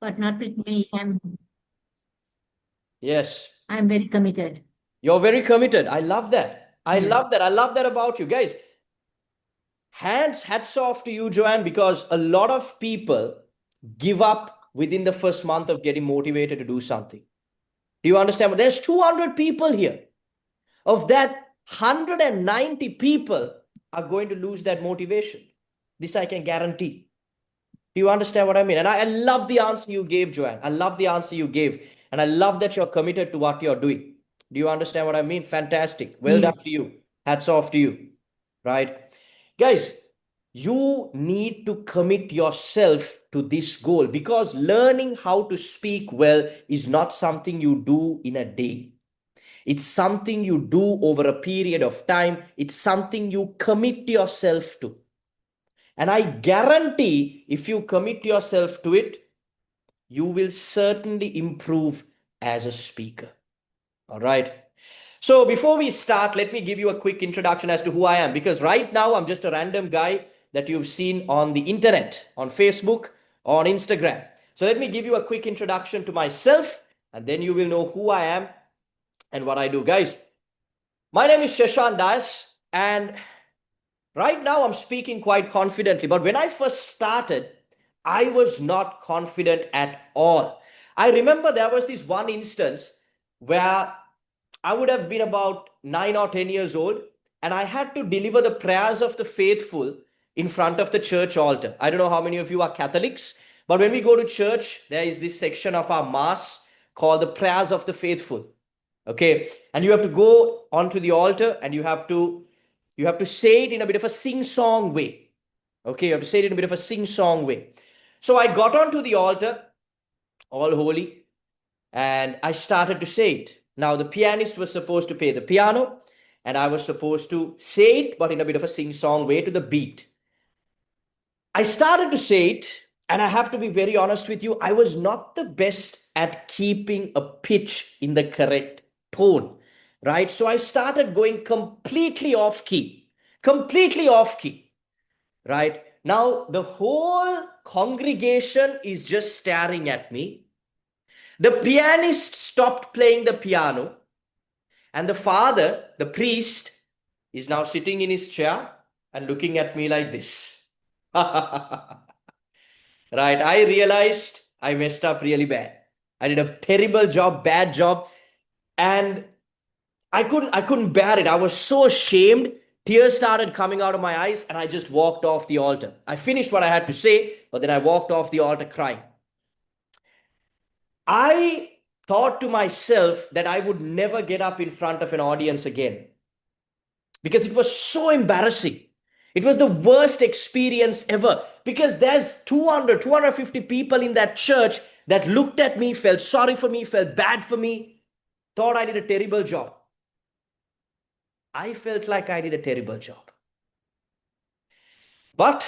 but not with me. Yes. I'm very committed. You're very committed. I love that. I Yeah. love that. I love that about you guys. Hats off to you, Joanne, because a lot of people give up within the first month of getting motivated to do something. Do you understand? There's 200 people here. Of that, 190 people are going to lose that motivation. This I can guarantee. Do you understand what I mean? And I love the answer you gave, Joanne. I love the answer you gave. And I love that you're committed to what you're doing. Do you understand what I mean? Fantastic. Well done Yes. to you. Hats off to you. Right? Guys, you need to commit yourself to this goal because learning how to speak well is not something you do in a day. It's something you do over a period of time. It's something you commit yourself to. And I guarantee if you commit yourself to it, you will certainly improve as a speaker. All right. So before we start, let me give you a quick introduction as to who I am, because right now I'm just a random guy that you've seen on the internet, on Facebook, on Instagram. So let me give you a quick introduction to myself, and then you will know who I am and what I do. Guys, my name is Sheshan Dias, and right now I'm speaking quite confidently. But when I first started, I was not confident at all. I remember there was this one instance where I would have been about 9 or 10 years old, and I had to deliver the prayers of the faithful in front of the church altar. I don't know how many of you are Catholics, but when we go to church, there is this section of our mass called the prayers of the faithful. Okay, and you have to go onto the altar and you have to say it in a bit of a sing-song way. Okay, you have to say it in a bit of a sing-song way. So I got onto the altar, all holy, and I started to say it. Now, the pianist was supposed to play the piano, and I was supposed to say it, but in a bit of a sing-song way to the beat. I started to say it, and I have to be very honest with you, I was not the best at keeping a pitch in the correct tone, right? So I started going completely off key, right? Now, the whole congregation is just staring at me. The pianist stopped playing the piano, and the father, the priest, is now sitting in his chair and looking at me like this. Right? I realized I messed up really bad. I did a terrible job, bad job, and I couldn't bear it. I was so ashamed. Tears started coming out of my eyes, and I just walked off the altar. I finished what I had to say, but then I walked off the altar crying. I thought to myself that I would never get up in front of an audience again because it was so embarrassing. It was the worst experience ever because there's 250 people in that church that looked at me, felt sorry for me, felt bad for me, thought I did a terrible job. I felt like I did a terrible job. But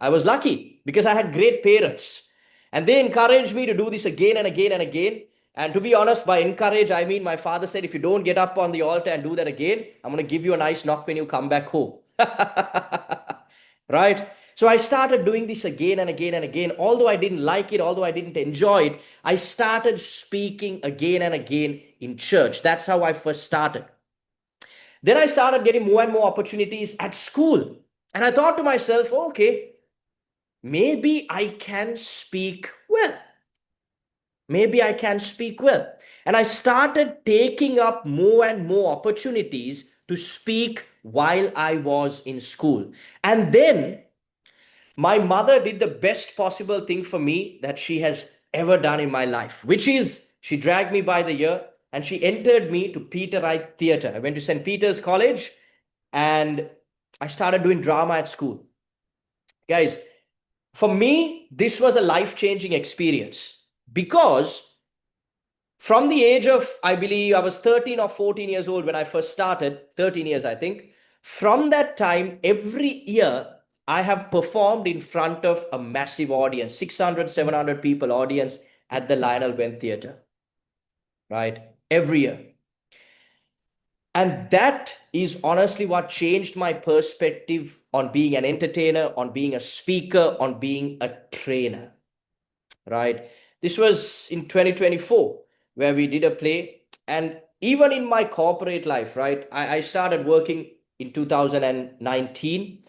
I was lucky because I had great parents and they encouraged me to do this again and again and again. And to be honest, by encourage, I mean my father said, if you don't get up on the altar and do that again, I'm going to give you a nice knock when you come back home. Right? So I started doing this again and again and again. Although I didn't like it, although I didn't enjoy it, I started speaking again and again in church. That's how I first started. Then I started getting more and more opportunities at school. And I thought to myself, okay, maybe I can speak well. Maybe I can speak well. And I started taking up more and more opportunities to speak while I was in school. And then my mother did the best possible thing for me that she has ever done in my life, which is she dragged me by the ear and she entered me to Peter Wright Theatre. I went to St. Peter's College and I started doing drama at school. Guys, for me, this was a life changing experience because from the age of, I believe, I was 13 or 14 years old when I first started, 13 years, I think. From that time, every year, I have performed in front of a massive audience, 600, 700 people audience at the Lionel Wendt Theatre, right? Every year. And that is honestly what changed my perspective on being an entertainer, on being a speaker, on being a trainer, right? This was in 2024 where we did a play. And even in my corporate life, right, I started working in 2019.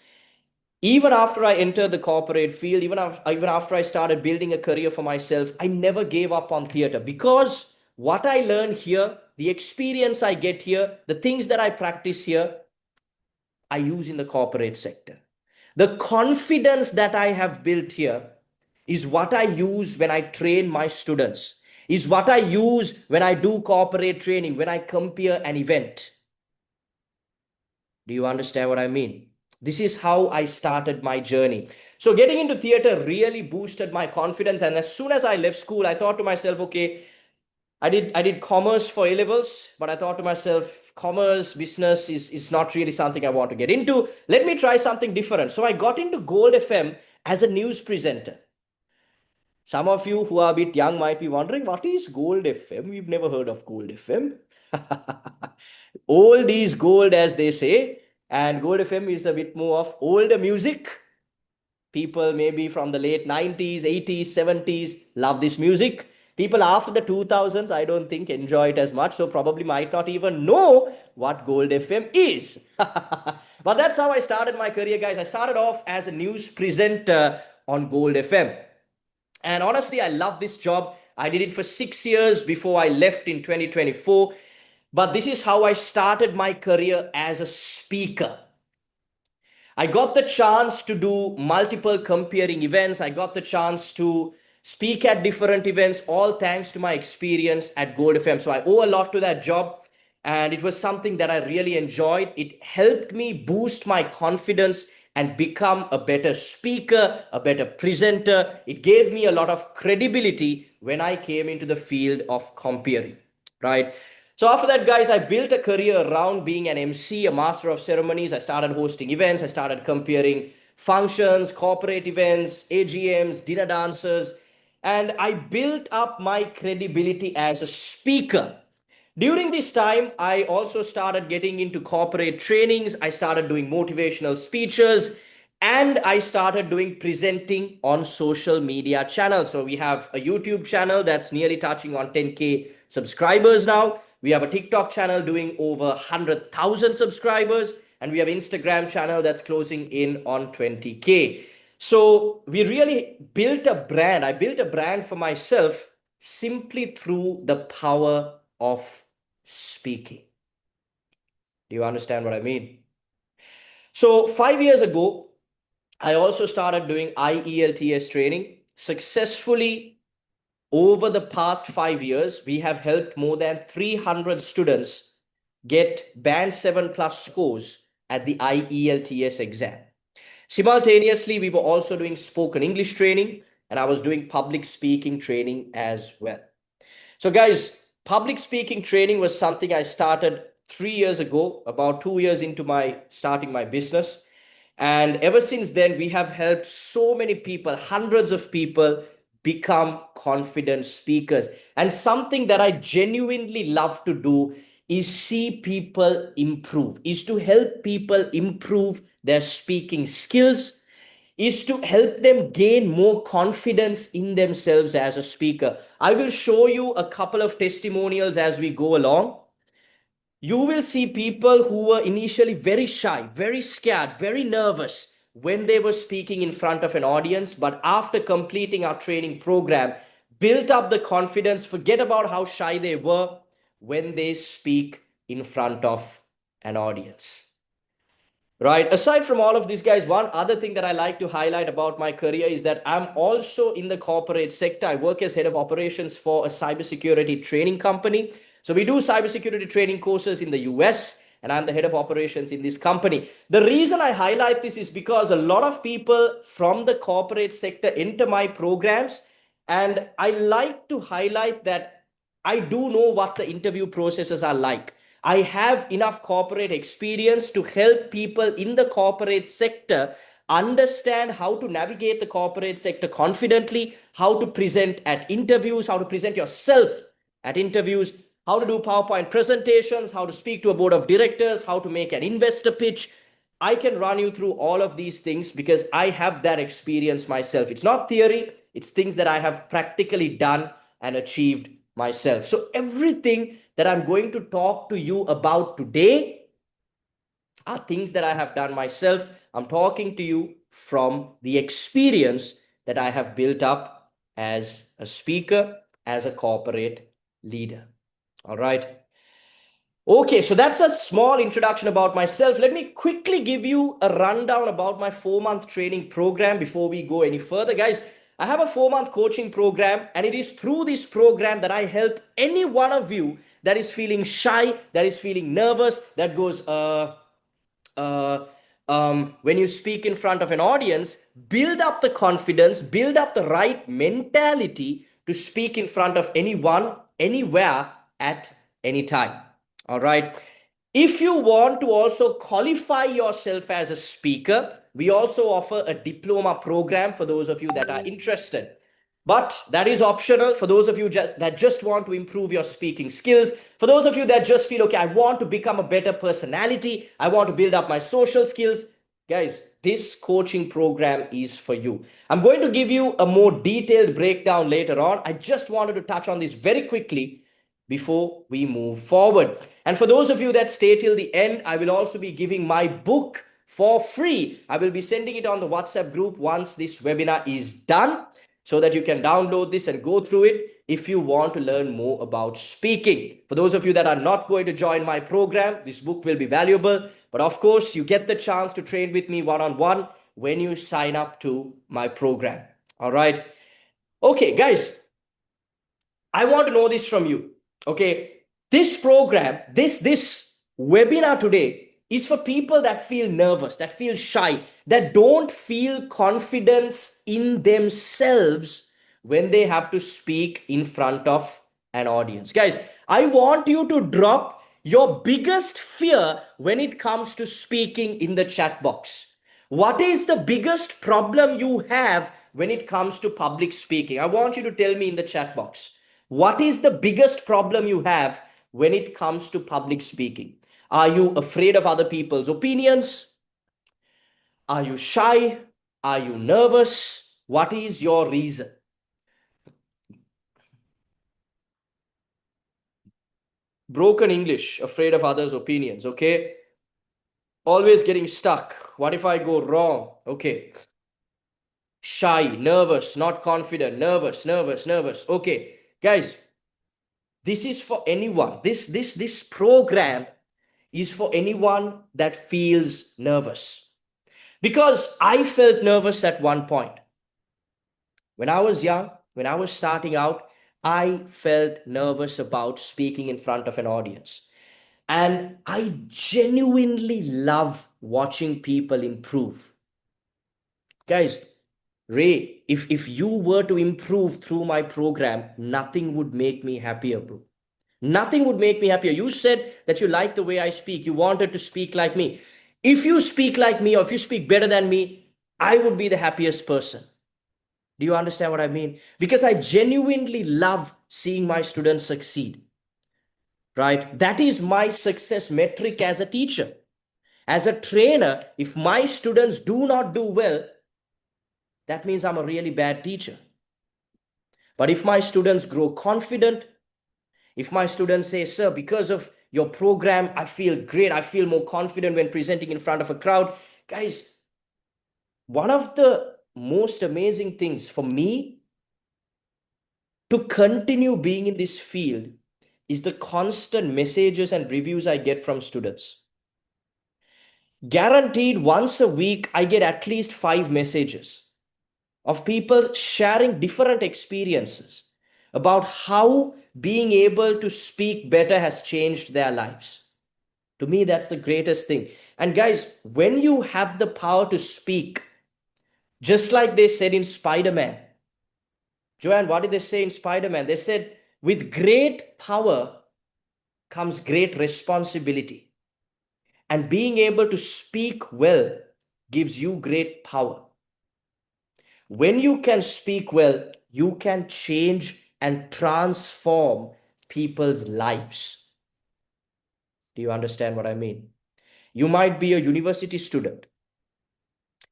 Even after I entered the corporate field, even after I started building a career for myself, I never gave up on theater because what I learned here, the experience I get here, the things that I practice here, I use in the corporate sector. The confidence that I have built here is what I use when I train my students, is what I use when I do corporate training, when I compare an event. Do you understand what I mean? This is how I started my journey. So getting into theater really boosted my confidence. And as soon as I left school, I thought to myself, okay, I did commerce for A levels, but I thought to myself, commerce business is not really something I want to get into. Let me try something different. So I got into Gold FM as a news presenter. Some of you who are a bit young might be wondering, what is Gold FM? We've never heard of Gold FM. Old is gold, as they say, and Gold FM is a bit more of older music. People maybe from the late 90s, 80s, 70s love this music. People after the 2000s, I don't think enjoy it as much, so probably might not even know what Gold FM is. But that's how I started my career, guys. I started off as a news presenter on Gold FM. And honestly, I love this job. I did it for 6 years before I left in 2024. But this is how I started my career as a speaker. I got the chance to do multiple comparing events. I got the chance to speak at different events, all thanks to my experience at Gold FM. So I owe a lot to that job. And it was something that I really enjoyed. It helped me boost my confidence and become a better speaker, a better presenter. It gave me a lot of credibility when I came into the field of comparing, right? So after that, guys, I built a career around being an MC, a master of ceremonies. I started hosting events. I started comparing functions, corporate events, AGMs, dinner dancers, and I built up my credibility as a speaker. During this time, I also started getting into corporate trainings. I started doing motivational speeches and I started doing presenting on social media channels. So we have a YouTube channel that's nearly touching on 10K subscribers now. We have a TikTok channel doing over 100,000 subscribers. And we have Instagram channel that's closing in on 20K. So we really built a brand. I built a brand for myself simply through the power of speaking. Do you understand what I mean? So 5 years ago, I also started doing IELTS training successfully. Over the past 5 years, we have helped more than 300 students get band 7 plus scores at the IELTS exam. Simultaneously, we were also doing spoken English training and I was doing public speaking training as well. So guys, public speaking training was something I started 3 years ago, about 2 years into my starting my business. And ever since then, we have helped so many people, hundreds of people become confident speakers. And something that I genuinely love to do is see people improve, is to help people improve their speaking skills, is to help them gain more confidence in themselves as a speaker. I will show you a couple of testimonials as we go along. You will see people who were initially very shy, very scared, very nervous when they were speaking in front of an audience, but after completing our training program, built up the confidence, forget about how shy they were when they speak in front of an audience. Right. Aside from all of these guys, one other thing that I like to highlight about my career is that I'm also in the corporate sector. I work as head of operations for a cybersecurity training company. So we do cybersecurity training courses in the US, and I'm the head of operations in this company. The reason I highlight this is because a lot of people from the corporate sector enter my programs, and I like to highlight that I do know what the interview processes are like. I have enough corporate experience to help people in the corporate sector understand how to navigate the corporate sector confidently, how to present at interviews, how to present yourself at interviews, how to do PowerPoint presentations, how to speak to a board of directors, how to make an investor pitch. I can run you through all of these things because I have that experience myself. It's not theory, It's things that I have practically done and achieved myself. So everything that I'm going to talk to you about today are things that I have done myself. I'm talking to you from the experience that I have built up as a speaker, as a corporate leader. All right. Okay, so that's a small introduction about myself. Let me quickly give you a rundown about my 4-month training program before we go any further. Guys, I have a 4-month coaching program, and it is through this program that I help any one of you that is feeling shy, that is feeling nervous, that goes, uh, when you speak in front of an audience, build up the confidence, build up the right mentality to speak in front of anyone, anywhere, at any time. All right. If you want to also qualify yourself as a speaker, we also offer a diploma program for those of you that are interested. But that is optional for those of you that just want to improve your speaking skills. For those of you that just feel, okay, I want to become a better personality. I want to build up my social skills. Guys, this coaching program is for you. I'm going to give you a more detailed breakdown later on. I just wanted to touch on this very quickly before we move forward. And for those of you that stay till the end, I will also be giving my book for free. I will be sending it on the WhatsApp group once this webinar is done, so that you can download this and go through it if you want to learn more about speaking. For those of you that are not going to join my program, this book will be valuable. But of course, you get the chance to train with me one-on-one when you sign up to my program. All right. Okay, guys, I want to know this from you. Okay. This program, this webinar today is for people that feel nervous, that feel shy, that don't feel confidence in themselves when they have to speak in front of an audience. Guys, I want you to drop your biggest fear when it comes to speaking in the chat box. What is the biggest problem you have when it comes to public speaking? I want you to tell me in the chat box. What is the biggest problem you have when it comes to public speaking? Are you afraid of other people's opinions? Are you shy? Are you nervous? What is your reason? Broken English, afraid of others' opinions, okay? Always getting stuck. What if I go wrong? Okay. Shy, nervous, not confident, nervous. Okay, guys, this is for anyone. This program is for anyone that feels nervous. Because I felt nervous at one point. When I was young, when I was starting out, I felt nervous about speaking in front of an audience. And I genuinely love watching people improve. Guys, Ray, if you were to improve through my program, nothing would make me happier, bro. Nothing would make me happier. You said that you like the way I speak. You wanted to speak like me. If you speak like me, or if you speak better than me, I would be the happiest person. Do you understand what I mean? Because I genuinely love seeing my students succeed, right? That is my success metric as a teacher. As a trainer, if my students do not do well, that means I'm a really bad teacher. But if my students grow confident, if my students say, sir, because of your program, I feel great, I feel more confident when presenting in front of a crowd. Guys, one of the most amazing things for me to continue being in this field is the constant messages and reviews I get from students. Guaranteed once a week, I get at least 5 messages of people sharing different experiences about how being able to speak better has changed their lives. To me, that's the greatest thing. And guys, when you have the power to speak, just like they said in Spider-Man, Joanne, what did they say in Spider-Man? They said, with great power comes great responsibility. And being able to speak well gives you great power. When you can speak well, you can change and transform people's lives. Do you understand what I mean? You might be a university student.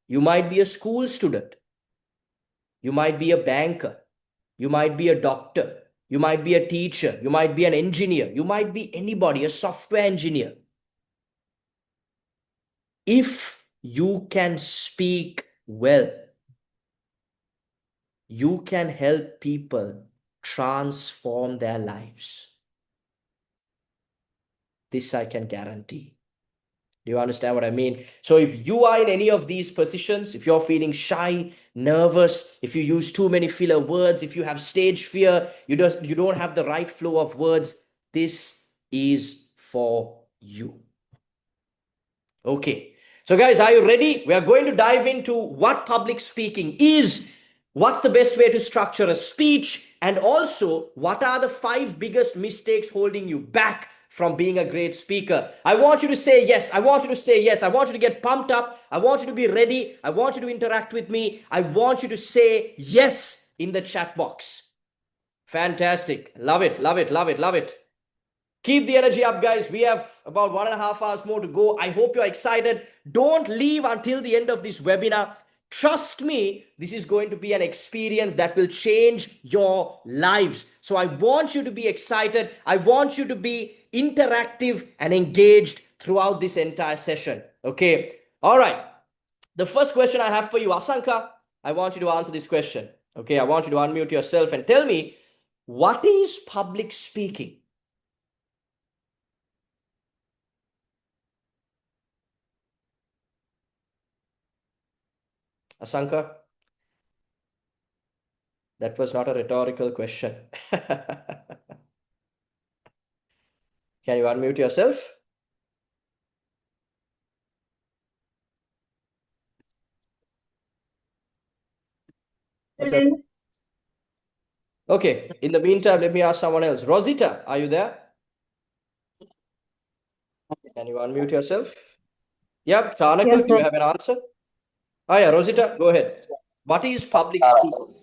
You might be a school student. You might be a banker. You might be a doctor. You might be a teacher. You might be an engineer. You might be anybody, a software engineer. If you can speak well, you can help people transform their lives. This I can guarantee. Do you understand what I mean? So if you are in any of these positions, if you're feeling shy, nervous, if you use too many filler words, if you have stage fear, you don't have the right flow of words, this is for you. Okay. So guys, are you ready? We are going to dive into what public speaking is, what's the best way to structure a speech, and also what are the 5 biggest mistakes holding you back from being a great speaker. I want you to say yes. I want you to say yes. I want you to get pumped up. I want you to be ready. I want you to interact with me. I want you to say yes in the chat box. Fantastic. Love it. Love it. Love it. Love it. Keep the energy up, guys. We have about 1.5 hours more to go. I hope you're excited. Don't leave until the end of this webinar. Trust me, this is going to be an experience that will change your lives. So I want you to be excited. I want you to be interactive and engaged throughout this entire session. Okay. All right. The first question I have for you, Asanka, I want you to answer this question. Okay. I want you to unmute yourself and tell me, what is public speaking? Asanka, that was not a rhetorical question. Can you unmute yourself? What's up? Okay, in the meantime, let me ask someone else. Rosita, are you there? Can you unmute yourself? Yep, Chanaka, Yes, do sir. you have an answer? Oh yeah, Rosita, go ahead. What is public speaking?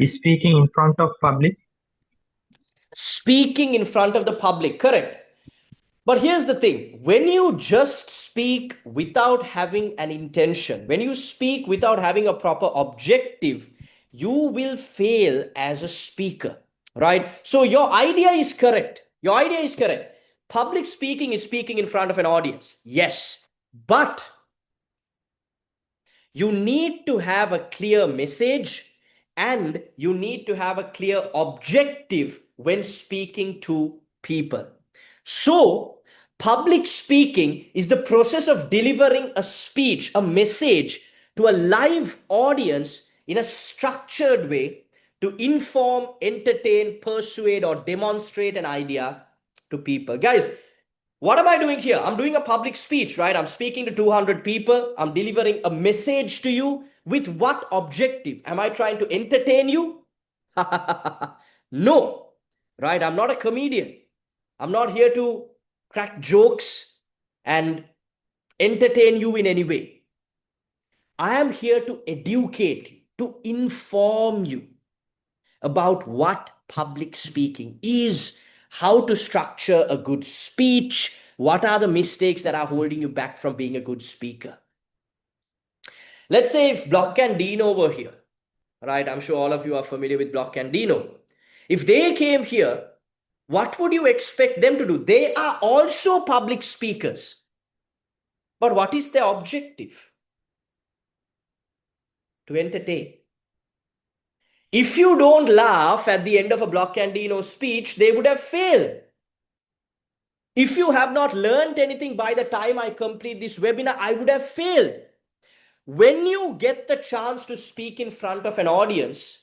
Speaking in front of public. Speaking in front of the public, correct. But here's the thing, when you just speak without having an intention, when you speak without having a proper objective, you will fail as a speaker, right? So your idea is correct. Your idea is correct. Public speaking is speaking in front of an audience. Yes. But you need to have a clear message and you need to have a clear objective when speaking to people. So, public speaking is the process of delivering a speech, a message to a live audience in a structured way to inform, entertain, persuade, or demonstrate an idea to people. Guys, what am I doing here? I'm doing a public speech, right? I'm speaking to 200 people. I'm delivering a message to you. With what objective? Am I trying to entertain you? No, right? I'm not a comedian. I'm not here to crack jokes and entertain you in any way. I am here to educate you, to inform you about what public speaking is, how to structure a good speech, what are the mistakes that are holding you back from being a good speaker. Let's say if Block and Dino were here, right? I'm sure all of you are familiar with Block and Dino. If they came here, what would you expect them to do? They are also public speakers. But what is their objective? To entertain. If you don't laugh at the end of a Block and Dino speech, they would have failed. If you have not learned anything by the time I complete this webinar, I would have failed. When you get the chance to speak in front of an audience,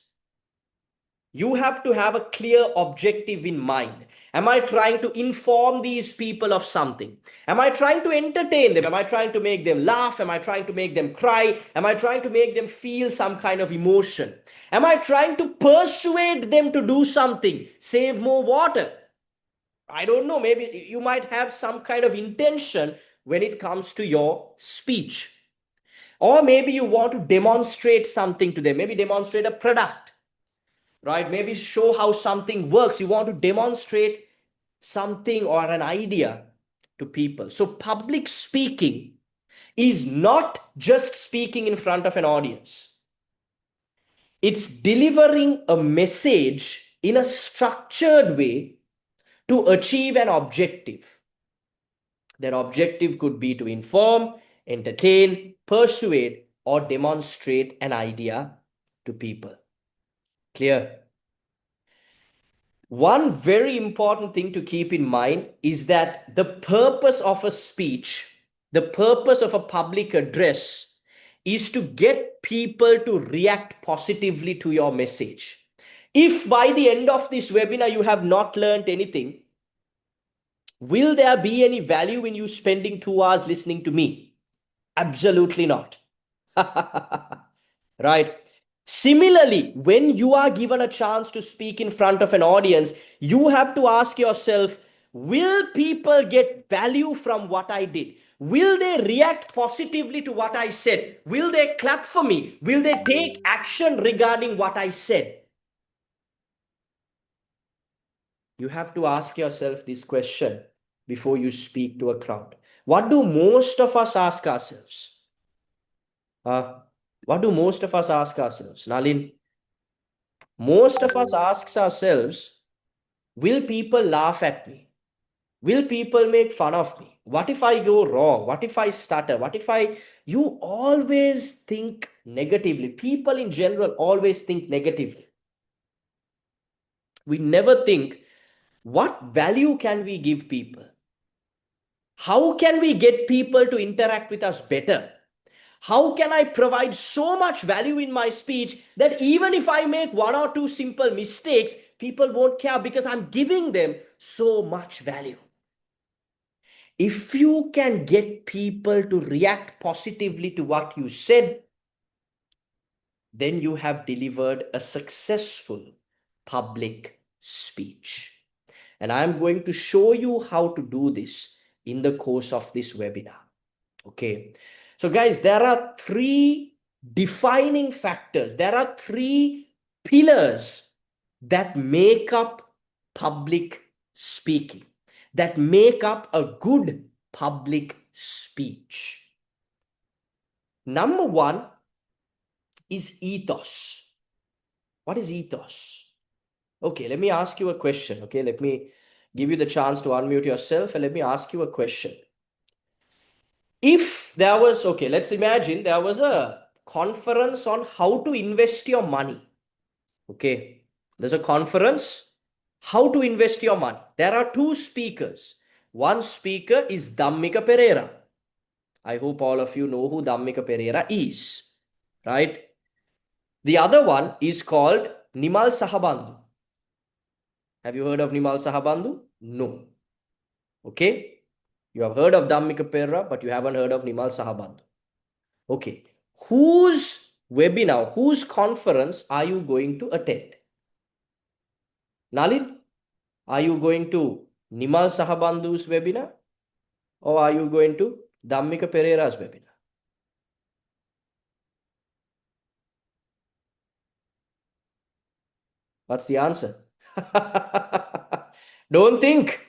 you have to have a clear objective in mind. Am I trying to inform these people of something? Am I trying to entertain them? Am I trying to make them laugh? Am I trying to make them cry? Am I trying to make them feel some kind of emotion? Am I trying to persuade them to do something? Save more water? I don't know. Maybe you might have some kind of intention when it comes to your speech. Or maybe you want to demonstrate something to them. Maybe demonstrate a product, right? Maybe show how something works. You want to demonstrate something or an idea to people. So public speaking is not just speaking in front of an audience. It's delivering a message in a structured way to achieve an objective. That objective could be to inform, entertain, persuade, or demonstrate an idea to people. Clear? One very important thing to keep in mind is that the purpose of a speech, the purpose of a public address, is to get people to react positively to your message. If by the end of this webinar you have not learned anything, will there be any value in you spending 2 hours listening to me? Absolutely not. Right? Similarly, when you are given a chance to speak in front of an audience, you have to ask yourself, will people get value from what I did? Will they react positively to what I said? Will they clap for me? Will they take action regarding what I said? You have to ask yourself this question before you speak to a crowd. What do most of us ask ourselves? What do most of us ask ourselves? Nalin, most of us asks ourselves, will people laugh at me? Will people make fun of me? What if I go wrong? What if I stutter? What if you always think negatively. People in general always think negatively. We never think, what value can we give people? How can we get people to interact with us better? How can I provide so much value in my speech that even if I make one or two simple mistakes, people won't care because I'm giving them so much value? If you can get people to react positively to what you said, then you have delivered a successful public speech. And I'm going to show you how to do this in the course of this webinar. Okay. So guys, there are three defining factors. There are three pillars that make up public speaking, that make up a good public speech. Number one is ethos. What is ethos? Okay, let me ask you a question. Okay, let me give you the chance to unmute yourself and let me ask you a question. If there was, okay, let's imagine there was a conference on how to invest your money. Okay, there's a conference, how to invest your money. There are two speakers. One speaker is Dhammika Pereira. I hope all of you know who Dhammika Pereira is, right? The other one is called Nimal Sahabandhu. Have you heard of Nimal Sahabandhu? No. Okay. You have heard of Dhammika Pereira, but you haven't heard of Nimal Sahabandhu. Okay. Whose webinar, whose conference are you going to attend? Nalin, are you going to Nimal Sahabandhu's webinar or are you going to Dhammika Pereira's webinar? What's the answer? Don't think.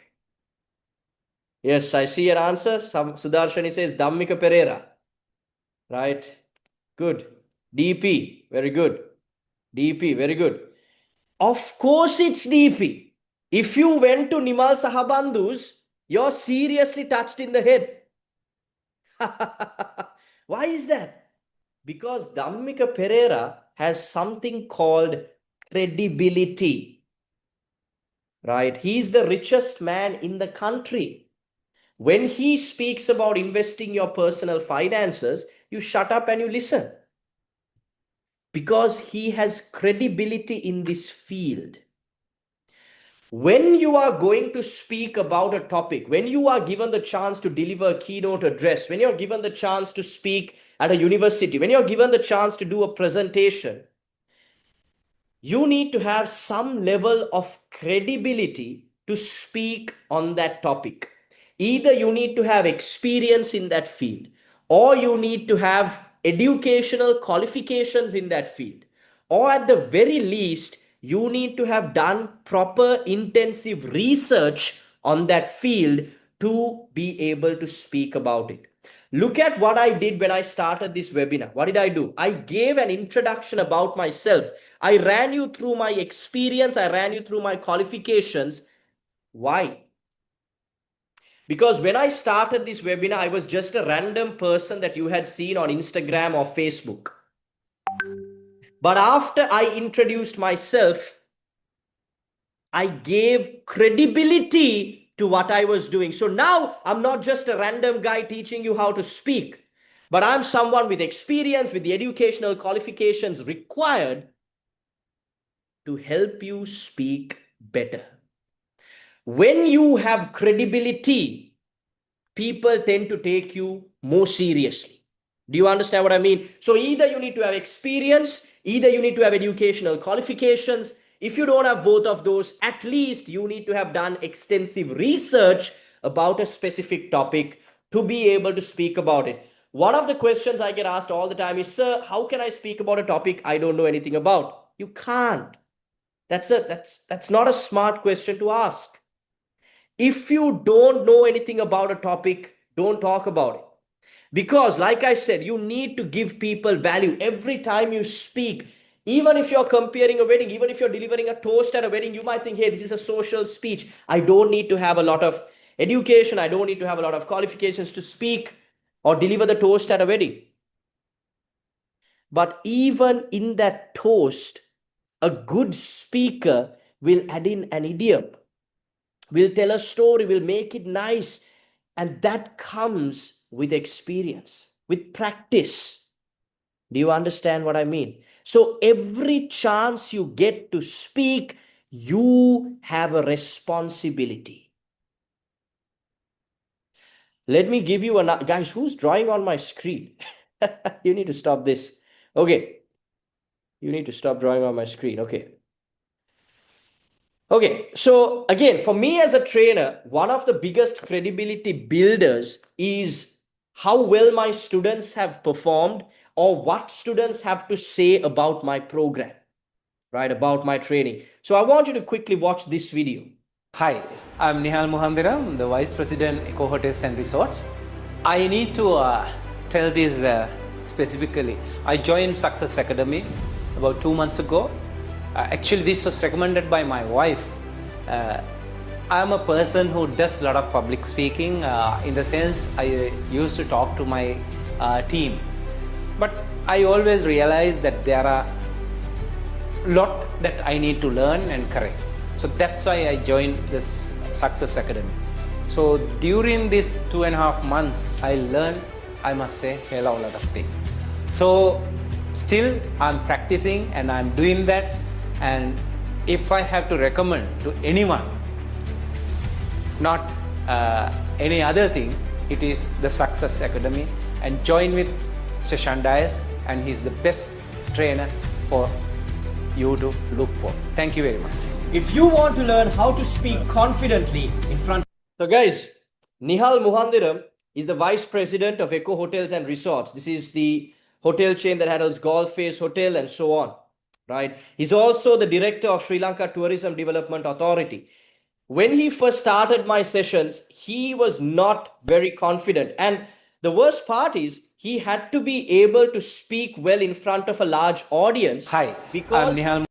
Yes, I see an answer. Sudarshani says Dhammika Pereira. Right. Good. DP. Very good. DP. Very good. Of course it's DP. If you went to Nimal Sahabandhu's, you're seriously touched in the head. Why is that? Because Dhammika Pereira has something called credibility. Right? He's the richest man in the country. When he speaks about investing your personal finances, you shut up and you listen. Because he has credibility in this field. When you are going to speak about a topic, when you are given the chance to deliver a keynote address, when you're given the chance to speak at a university, when you're given the chance to do a presentation, you need to have some level of credibility to speak on that topic. Either you need to have experience in that field, or you need to have educational qualifications in that field, or at the very least, you need to have done proper intensive research on that field to be able to speak about it. Look at what I did when I started this webinar. What did I do? I gave an introduction about myself. I ran you through my experience. I ran you through my qualifications. Why? Because when I started this webinar, I was just a random person that you had seen on Instagram or Facebook. But after I introduced myself, I gave credibility to what I was doing. So now I'm not just a random guy teaching you how to speak, but I'm someone with experience, with the educational qualifications required to help you speak better. When you have credibility, people tend to take you more seriously. Do you understand what I mean? So either you need to have experience, either you need to have educational qualifications. If you don't have both of those, at least you need to have done extensive research about a specific topic to be able to speak about it. One of the questions I get asked all the time is, sir, how can I speak about a topic I don't know anything about? You can't. That's not a smart question to ask. If you don't know anything about a topic, don't talk about it. Because, like I said, you need to give people value every time you speak. Even if you're comparing a wedding, even if you're delivering a toast at a wedding, you might think, hey, this is a social speech. I don't need to have a lot of education. I don't need to have a lot of qualifications to speak or deliver the toast at a wedding. But even in that toast, a good speaker will add in an idiom, will tell a story, will make it nice. And that comes with experience, with practice. Do you understand what I mean? So every chance you get to speak, you have a responsibility. Let me give you a guys, who's drawing on my screen? You need to stop this. Okay. You need to stop drawing on my screen. Okay. Okay, so again, for me as a trainer, one of the biggest credibility builders is how well my students have performed or what students have to say about my program, right? About my training. So I want you to quickly watch this video. Hi, I'm Nihal Mohandiram, the Vice President, Eco Hotels and Resorts. I need to tell this specifically. I joined Success Academy about 2 months ago. Actually, this was recommended by my wife. I'm a person who does a lot of public speaking. In the sense, I used to talk to my team. But I always realized that there are a lot that I need to learn and correct. So that's why I joined this Success Academy. So during these 2.5 months, I learned, I must say, a lot of things. So still I'm practicing and I'm doing that. And if I have to recommend to anyone, not any other thing, it is the Success Academy, and join with Sheshan Dias, and he's the best trainer for you to look for. Thank you very much. If you want to learn how to speak confidently in front. So guys, Nihal Mohandiram is the Vice President of Eco Hotels and Resorts. This is the hotel chain that handles Golf Face Hotel and so on, right? He's also the Director of Sri Lanka Tourism Development Authority. When he first started my sessions, he was not very confident. And the worst part is he had to be able to speak well in front of a large audience. Hi, because I'm Nihal.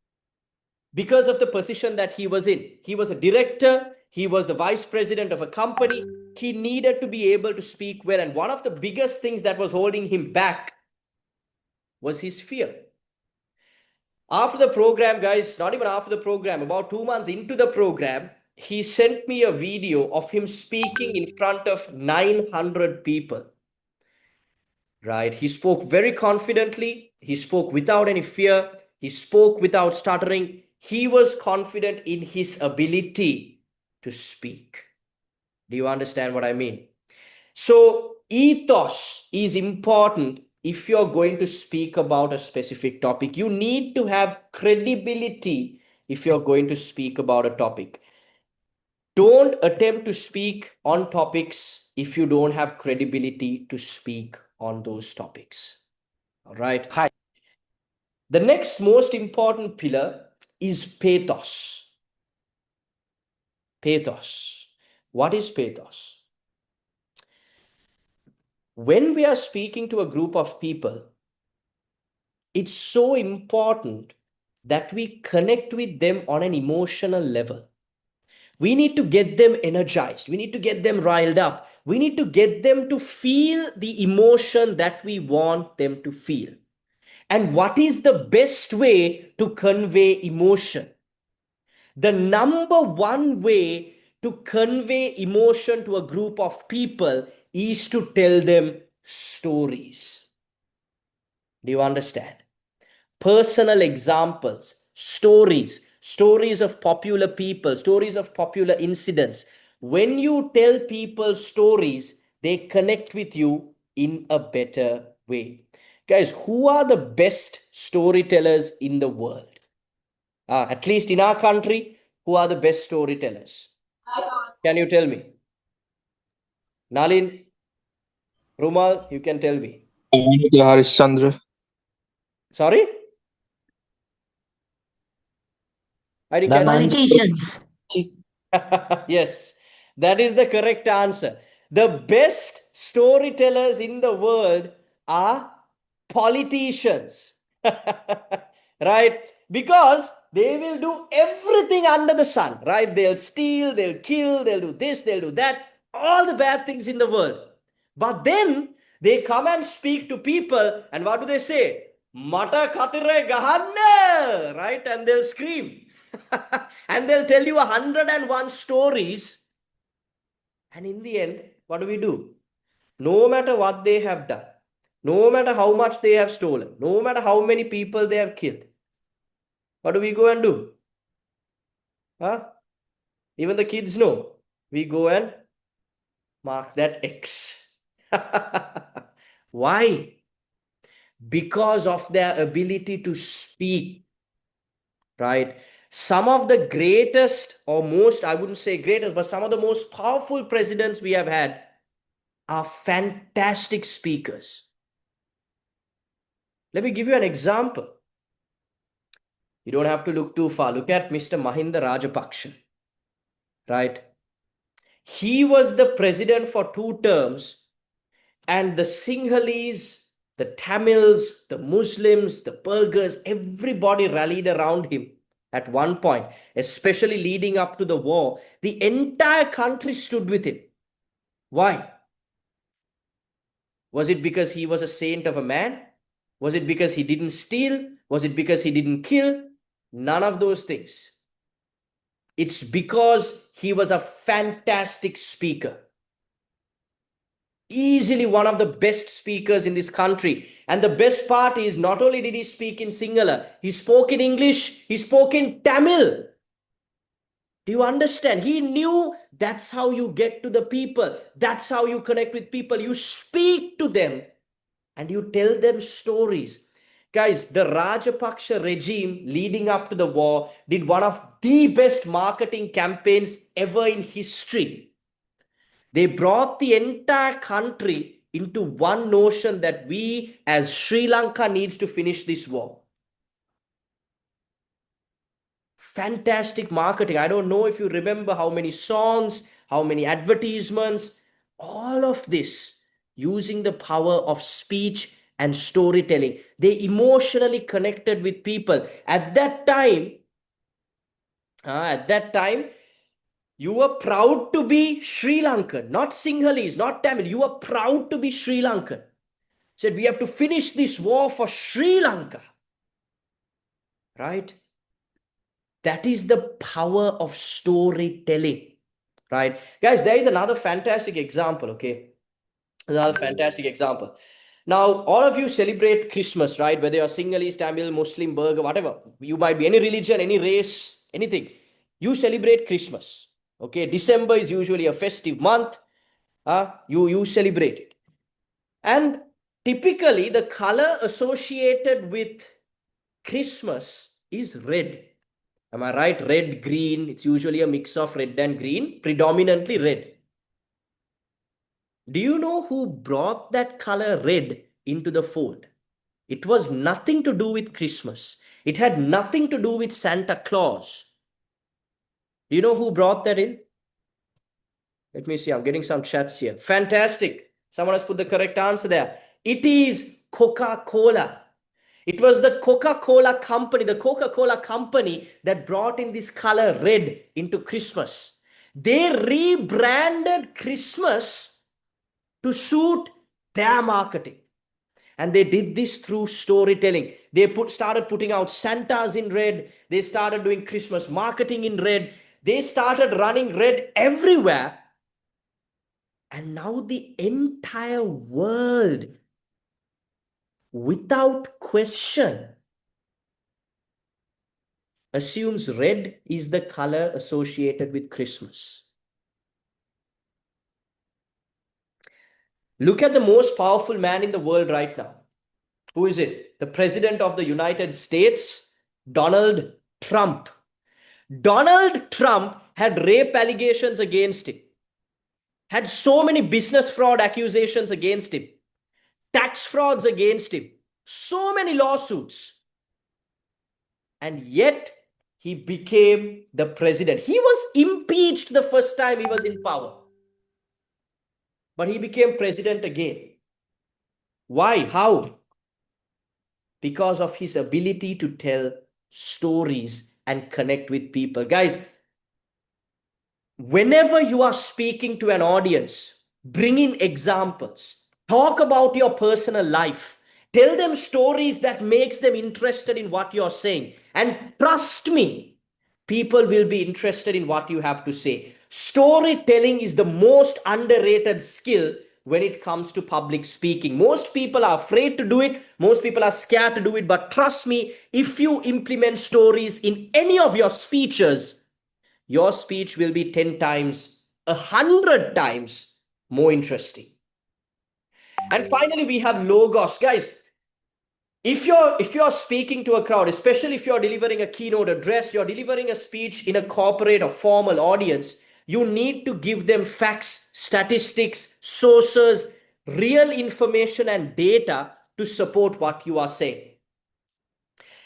Because of the position that he was in. He was a director, he was the vice president of a company. He needed to be able to speak well. And one of the biggest things that was holding him back was his fear. After the program, guys, not even after the program, about 2 months into the program, he sent me a video of him speaking in front of 900 people. Right? He spoke very confidently. He spoke without any fear. He spoke without stuttering. He was confident in his ability to speak. Do you understand what I mean? So ethos is important if you're going to speak about a specific topic. You need to have credibility if you're going to speak about a topic. Don't attempt to speak on topics if you don't have credibility to speak on those topics. All right. Hi. The next most important pillar is pathos. Pathos. What is pathos? when we are speaking to a group of people, it's so important that we connect with them on an emotional level. We need to get them energized. We need to get them riled up. We need to get them to feel the emotion that we want them to feel. And what is the best way to convey emotion? The number one way to convey emotion to a group of people is to tell them stories. Do you understand? Personal examples, stories of popular people, stories of popular incidents. When you tell people stories, they connect with you in a better way. Guys, who are the best storytellers in the world? At least in our country, who are the best storytellers? Can you tell me? Nalin, Rumal, you can tell me. Harishchandra. Sorry? I didn't catch that. Politicians. Yes, that is the correct answer. The best storytellers in the world are politicians. Right? Because they will do everything under the sun, right? They'll steal, they'll kill, they'll do this, they'll do that, all the bad things in the world. But then they come and speak to people, and what do they say? Mata katire gahanna, right? And they'll scream. And they'll tell you 101 stories. And in the end, what do? No matter what they have done, no matter how much they have stolen, no matter how many people they have killed, what do we go and do? Huh? Even the kids know. We go and mark that X. Why? Because of their ability to speak, right? Some of the greatest, or most, I wouldn't say greatest, but some of the most powerful presidents we have had are fantastic speakers. Let me give you an example. You don't have to look too far. Look at Mr. Mahinda Rajapaksa, right? He was the president for 2 terms, and the Sinhalese, the Tamils, the Muslims, the Burghers, everybody rallied around him at one point, especially leading up to the war. The entire country stood with him. Why? Was it because he was a saint of a man? Was it because he didn't steal? Was it because he didn't kill? None of those things. It's because he was a fantastic speaker. Easily one of the best speakers in this country. And the best part is, not only did he speak in Sinhala, he spoke in English, he spoke in Tamil. Do you understand? He knew that's how you get to the people. That's how you connect with people. You speak to them and you tell them stories. Guys, the Rajapaksa regime leading up to the war did one of the best marketing campaigns ever in history. They brought the entire country into one notion that we as Sri Lanka needs to finish this war. Fantastic marketing. I don't know if you remember how many songs, how many advertisements, all of this using the power of speech and storytelling. They emotionally connected with people. At that time, you were proud to be Sri Lankan, not Sinhalese, not Tamil. You were proud to be Sri Lankan. Said, we have to finish this war for Sri Lanka. Right? That is the power of storytelling. Right? Guys, there is another fantastic example, okay? Another fantastic example. Now, all of you celebrate Christmas, right? Whether you're Sinhalese, Tamil, Muslim, Burgher, whatever. You might be any religion, any race, anything. You celebrate Christmas. Okay, December is usually a festive month. You celebrate it. And typically, the color associated with Christmas is red. Am I right? Red, green. It's usually a mix of red and green, predominantly red. Do you know who brought that color red into the fold? It was nothing to do with Christmas. It had nothing to do with Santa Claus. Do you know who brought that in? Let me see. I'm getting some chats here. Fantastic. Someone has put the correct answer there. It is Coca-Cola. It was the Coca-Cola company, that brought in this color red into Christmas. They rebranded Christmas to suit their marketing. And they did this through storytelling. They started putting out Santas in red. They started doing Christmas marketing in red. They started running red everywhere. And now the entire world, without question, assumes red is the color associated with Christmas. Look at the most powerful man in the world right now. Who is it? The President of the United States, Donald Trump. Donald Trump had rape allegations against him, had so many business fraud accusations against him, tax frauds against him, so many lawsuits. And yet, he became the president. He was impeached the first time he was in power. But he became president again. Why? How? Because of his ability to tell stories and connect with people. Guys, whenever you are speaking to an audience, bring in examples. Talk about your personal life. Tell them stories that makes them interested in what you're saying. And trust me, people will be interested in what you have to say. Storytelling is the most underrated skill when it comes to public speaking. Most people are afraid to do it. Most people are scared to do it. But trust me, if you implement stories in any of your speeches, your speech will be 10 times, 100 times more interesting. And finally, we have logos. Guys, if you're speaking to a crowd, especially if you're delivering a keynote address, you're delivering a speech in a corporate or formal audience, you need to give them facts, statistics, sources, real information and data to support what you are saying.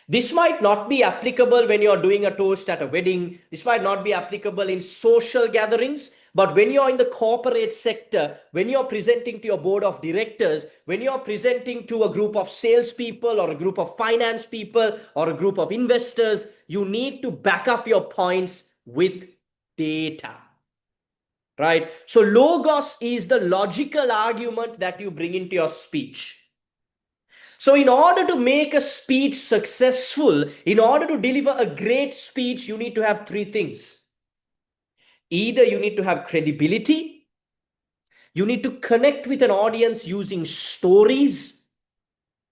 This might not be applicable when you're doing a toast at a wedding. This might not be applicable in social gatherings. But when you're in the corporate sector, when you're presenting to your board of directors, when you're presenting to a group of salespeople or a group of finance people or a group of investors, you need to back up your points with data. Right? So logos is the logical argument that you bring into your speech. So in order to make a speech successful, in order to deliver a great speech, you need to have three things. Either you need to have credibility, you need to connect with an audience using stories,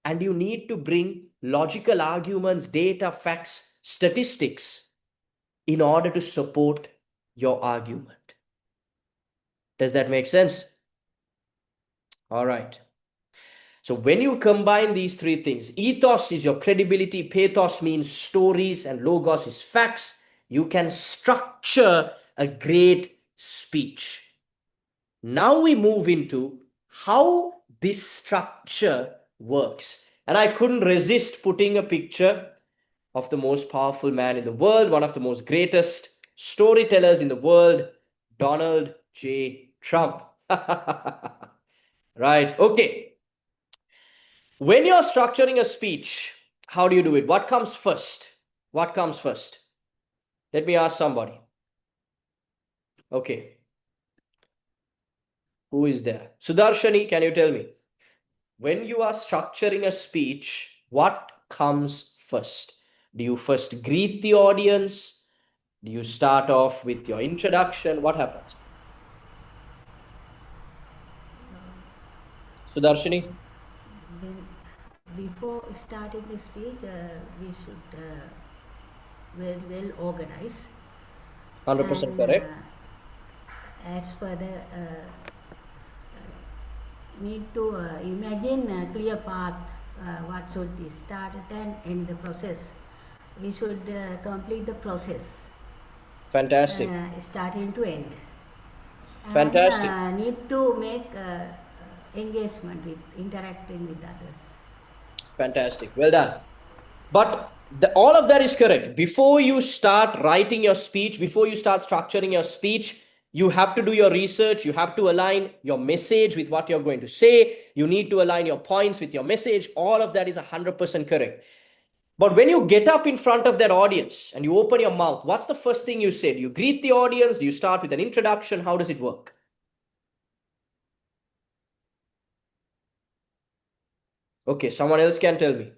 and you need to bring logical arguments, data, facts, statistics in order to support your argument. Does that make sense? All right. So when you combine these three things, ethos is your credibility, pathos means stories, and logos is facts, you can structure a great speech. Now we move into how this structure works. And I couldn't resist putting a picture of the most powerful man in the world, one of the most greatest storytellers in the world, Donald J. Trump. Right, okay. When you're structuring a speech, how do you do it? What comes first? What comes first? Let me ask somebody. Okay. Who is there? Sudarshani, can you tell me? When you are structuring a speech, what comes first? Do you first greet the audience? Do you start off with your introduction? What happens? Sudarshani? Before starting the speech, we should very well organize. 100% correct. As per the need to imagine a clear path, what should be started and end the process. We should complete the process. Fantastic. Starting to end. Fantastic. And need to make engagement with interacting with others. Fantastic. Well done. But all of that is correct. Before you start writing your speech, before you start structuring your speech, You have to do your research. You have to align your message with what you're going to say. You need to align your points with your message. All of that is 100% correct. But when you get up in front of that audience and you open your mouth, what's the first thing you say? Do you greet the audience? Do you start with an introduction? How does it work? Okay, someone else can tell me.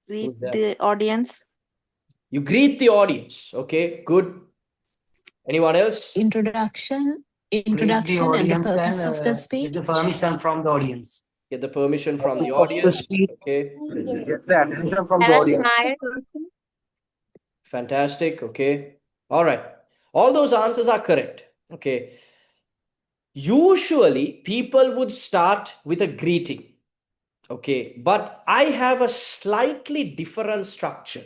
Greet the audience. You greet the audience. Okay, good. Anyone else? Introduction and the purpose of the speech. Get the permission from the audience. Get the permission from the audience. Okay. Get the attention from the Have a audience. smile. Fantastic. Okay. All right. All those answers are correct. Okay. Usually people would start with a greeting. Okay. But I have a slightly different structure.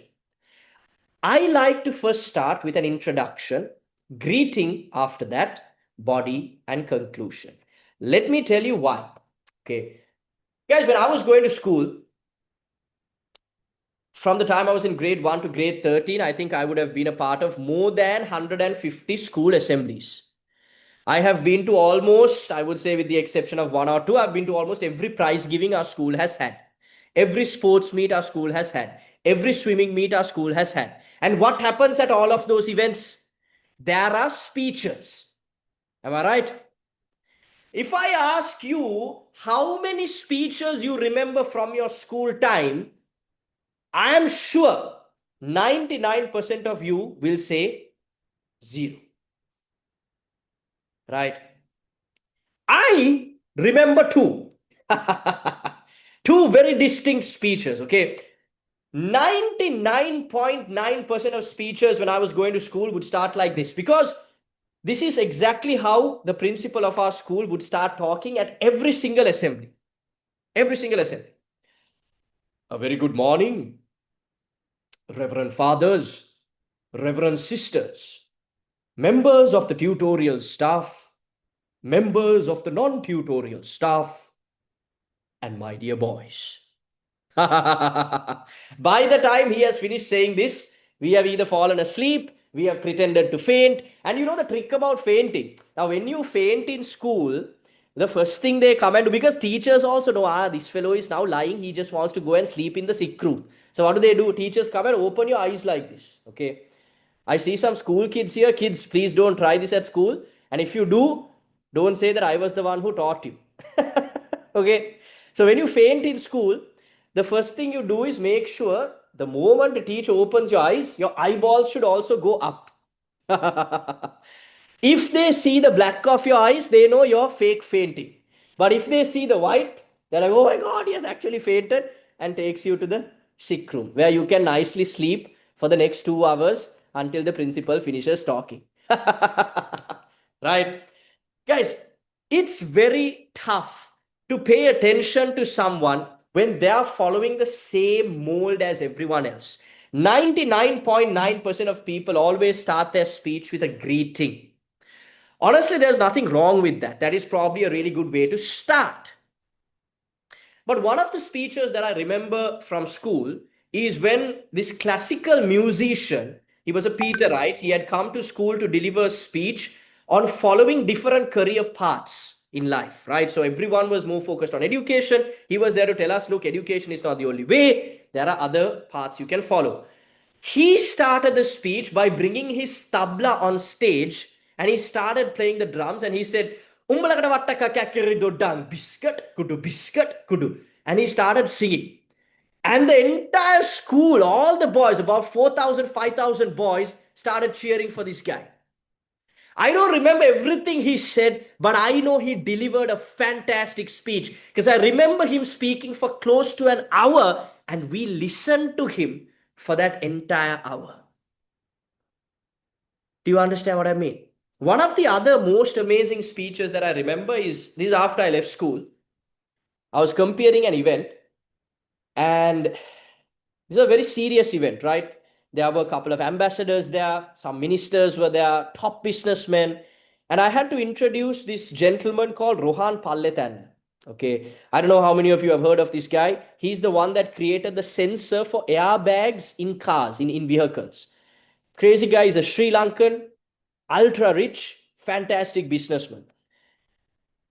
I like to first start with an introduction, greeting after that, body and conclusion. Let me tell you why. Okay. Guys, when I was going to school, from the time I was in grade 1 to grade 13, I think I would have been a part of more than 150 school assemblies. I have been to almost, I would say with the exception of one or two, I've been to almost every prize giving our school has had. Every sports meet our school has had. Every swimming meet our school has had. And what happens at all of those events? There are speeches. Am I right? If I ask you how many speeches you remember from your school time, I am sure 99% of you will say 0. Right? I remember 2. 2 very distinct speeches, okay? 99.9% of speeches when I was going to school would start like this, because this is exactly how the principal of our school would start talking at every single assembly. Every single assembly. A very good morning, Reverend Fathers, Reverend Sisters, members of the tutorial staff, members of the non-tutorial staff, and my dear boys. By the time he has finished saying this, we have either fallen asleep, we have pretended to faint. And you know the trick about fainting. Now, when you faint in school, the first thing they come and do, because teachers also know, this fellow is now lying, he just wants to go and sleep in the sick room. So what do? Teachers come and open your eyes like this. Okay. I see some school kids here. Kids, please don't try this at school. And if you do, don't say that I was the one who taught you. Okay. So when you faint in school, the first thing you do is make sure the moment the teacher opens your eyes, your eyeballs should also go up. If they see the black of your eyes, they know you're fake fainting. But if they see the white, they're like, oh my God, he has actually fainted, and takes you to the sick room where you can nicely sleep for the next 2 hours until the principal finishes talking. Right? Guys, it's very tough to pay attention to someone when they are following the same mold as everyone else. 99.9% of people always start their speech with a greeting. Honestly, there's nothing wrong with that. That is probably a really good way to start. But one of the speeches that I remember from school is when this classical musician, he was a Peterite, he had come to school to deliver a speech on following different career paths in life, right? So everyone was more focused on education. He was there to tell us, look, education is not the only way. There are other paths you can follow. He started the speech by bringing his tabla on stage, and he started playing the drums, and he said, biscuit, kudu. And he started singing. And the entire school, all the boys, about 4,000, 5,000 boys, started cheering for this guy. I don't remember everything he said, but I know he delivered a fantastic speech, because I remember him speaking for close to an hour, and we listened to him for that entire hour. Do you understand what I mean? One of the other most amazing speeches that I remember is this: after I left school, I was comparing an event, and this is a very serious event, right? There were a couple of ambassadors there, some ministers were there, top businessmen, and I had to introduce this gentleman called Rohan Palletan. Okay, I don't know how many of you have heard of this guy. He's the one that created the sensor for airbags in cars, in vehicles. Crazy guy is a Sri Lankan. ultra rich, fantastic businessman.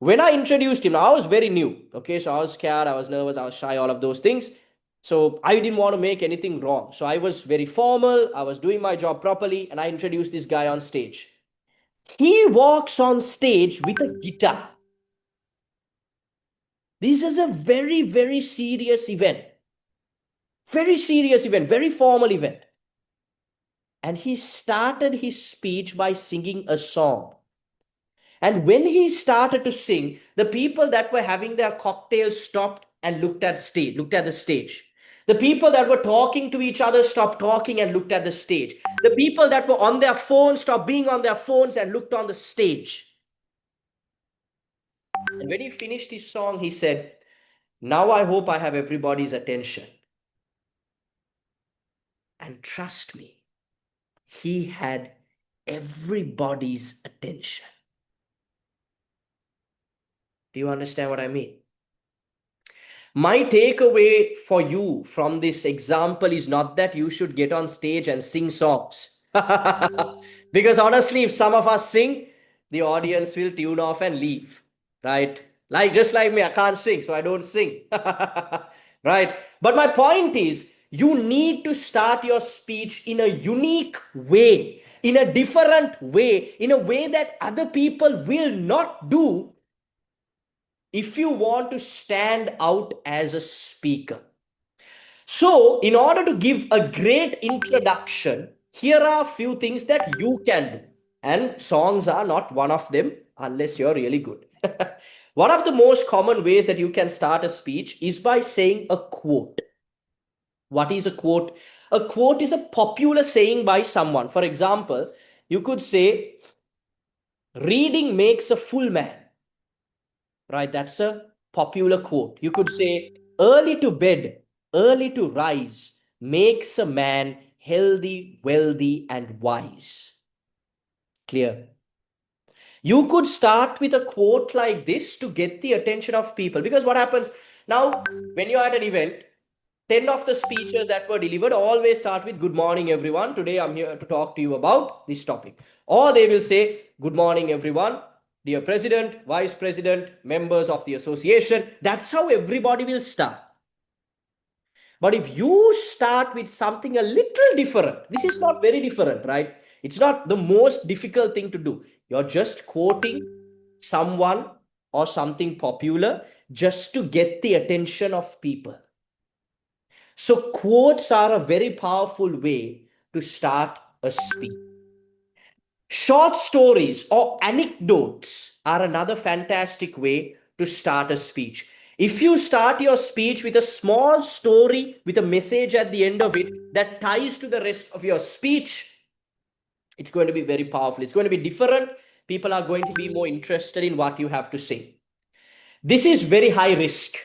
When I introduced him, I was very new. Okay, so I was scared, I was nervous, I was shy, all of those things. So I didn't want to make anything wrong. So I was very formal, I was doing my job properly, and I introduced this guy on stage. He walks on stage with a guitar. This is a very, very serious event. Very serious event, very formal event. And he started his speech by singing a song. And when he started to sing, the people that were having their cocktails stopped and looked at the stage. The people that were talking to each other stopped talking and looked at the stage. The people that were on their phones stopped being on their phones and looked on the stage. And when he finished his song, he said, "Now I hope I have everybody's attention." And trust me, he had everybody's attention. Do you understand what I mean? My takeaway for you from this example is not that you should get on stage and sing songs. Because honestly, if some of us sing, the audience will tune off and leave, right? Like just like me, I can't sing, so I don't sing. Right? But my point is, you need to start your speech in a unique way, in a different way, in a way that other people will not do if you want to stand out as a speaker. So, in order to give a great introduction, here are a few things that you can do. And songs are not one of them unless you're really good. One of the most common ways that you can start a speech is by saying a quote. What is a quote? A quote is a popular saying by someone. For example, you could say, "Reading makes a full man." Right? That's a popular quote. You could say, "Early to bed, early to rise makes a man healthy, wealthy, and wise." Clear? You could start with a quote like this to get the attention of people. Because what happens now, when you're at an event, 10 of the speeches that were delivered always start with, "Good morning, everyone. Today I'm here to talk to you about this topic." Or they will say, "Good morning, everyone. Dear President, Vice President, members of the association." That's how everybody will start. But if you start with something a little different, this is not very different, right? It's not the most difficult thing to do. You're just quoting someone or something popular just to get the attention of people. So quotes are a very powerful way to start a speech. Short stories or anecdotes are another fantastic way to start a speech. If you start your speech with a small story with a message at the end of it that ties to the rest of your speech, it's going to be very powerful. It's going to be different. People are going to be more interested in what you have to say. This is very high risk.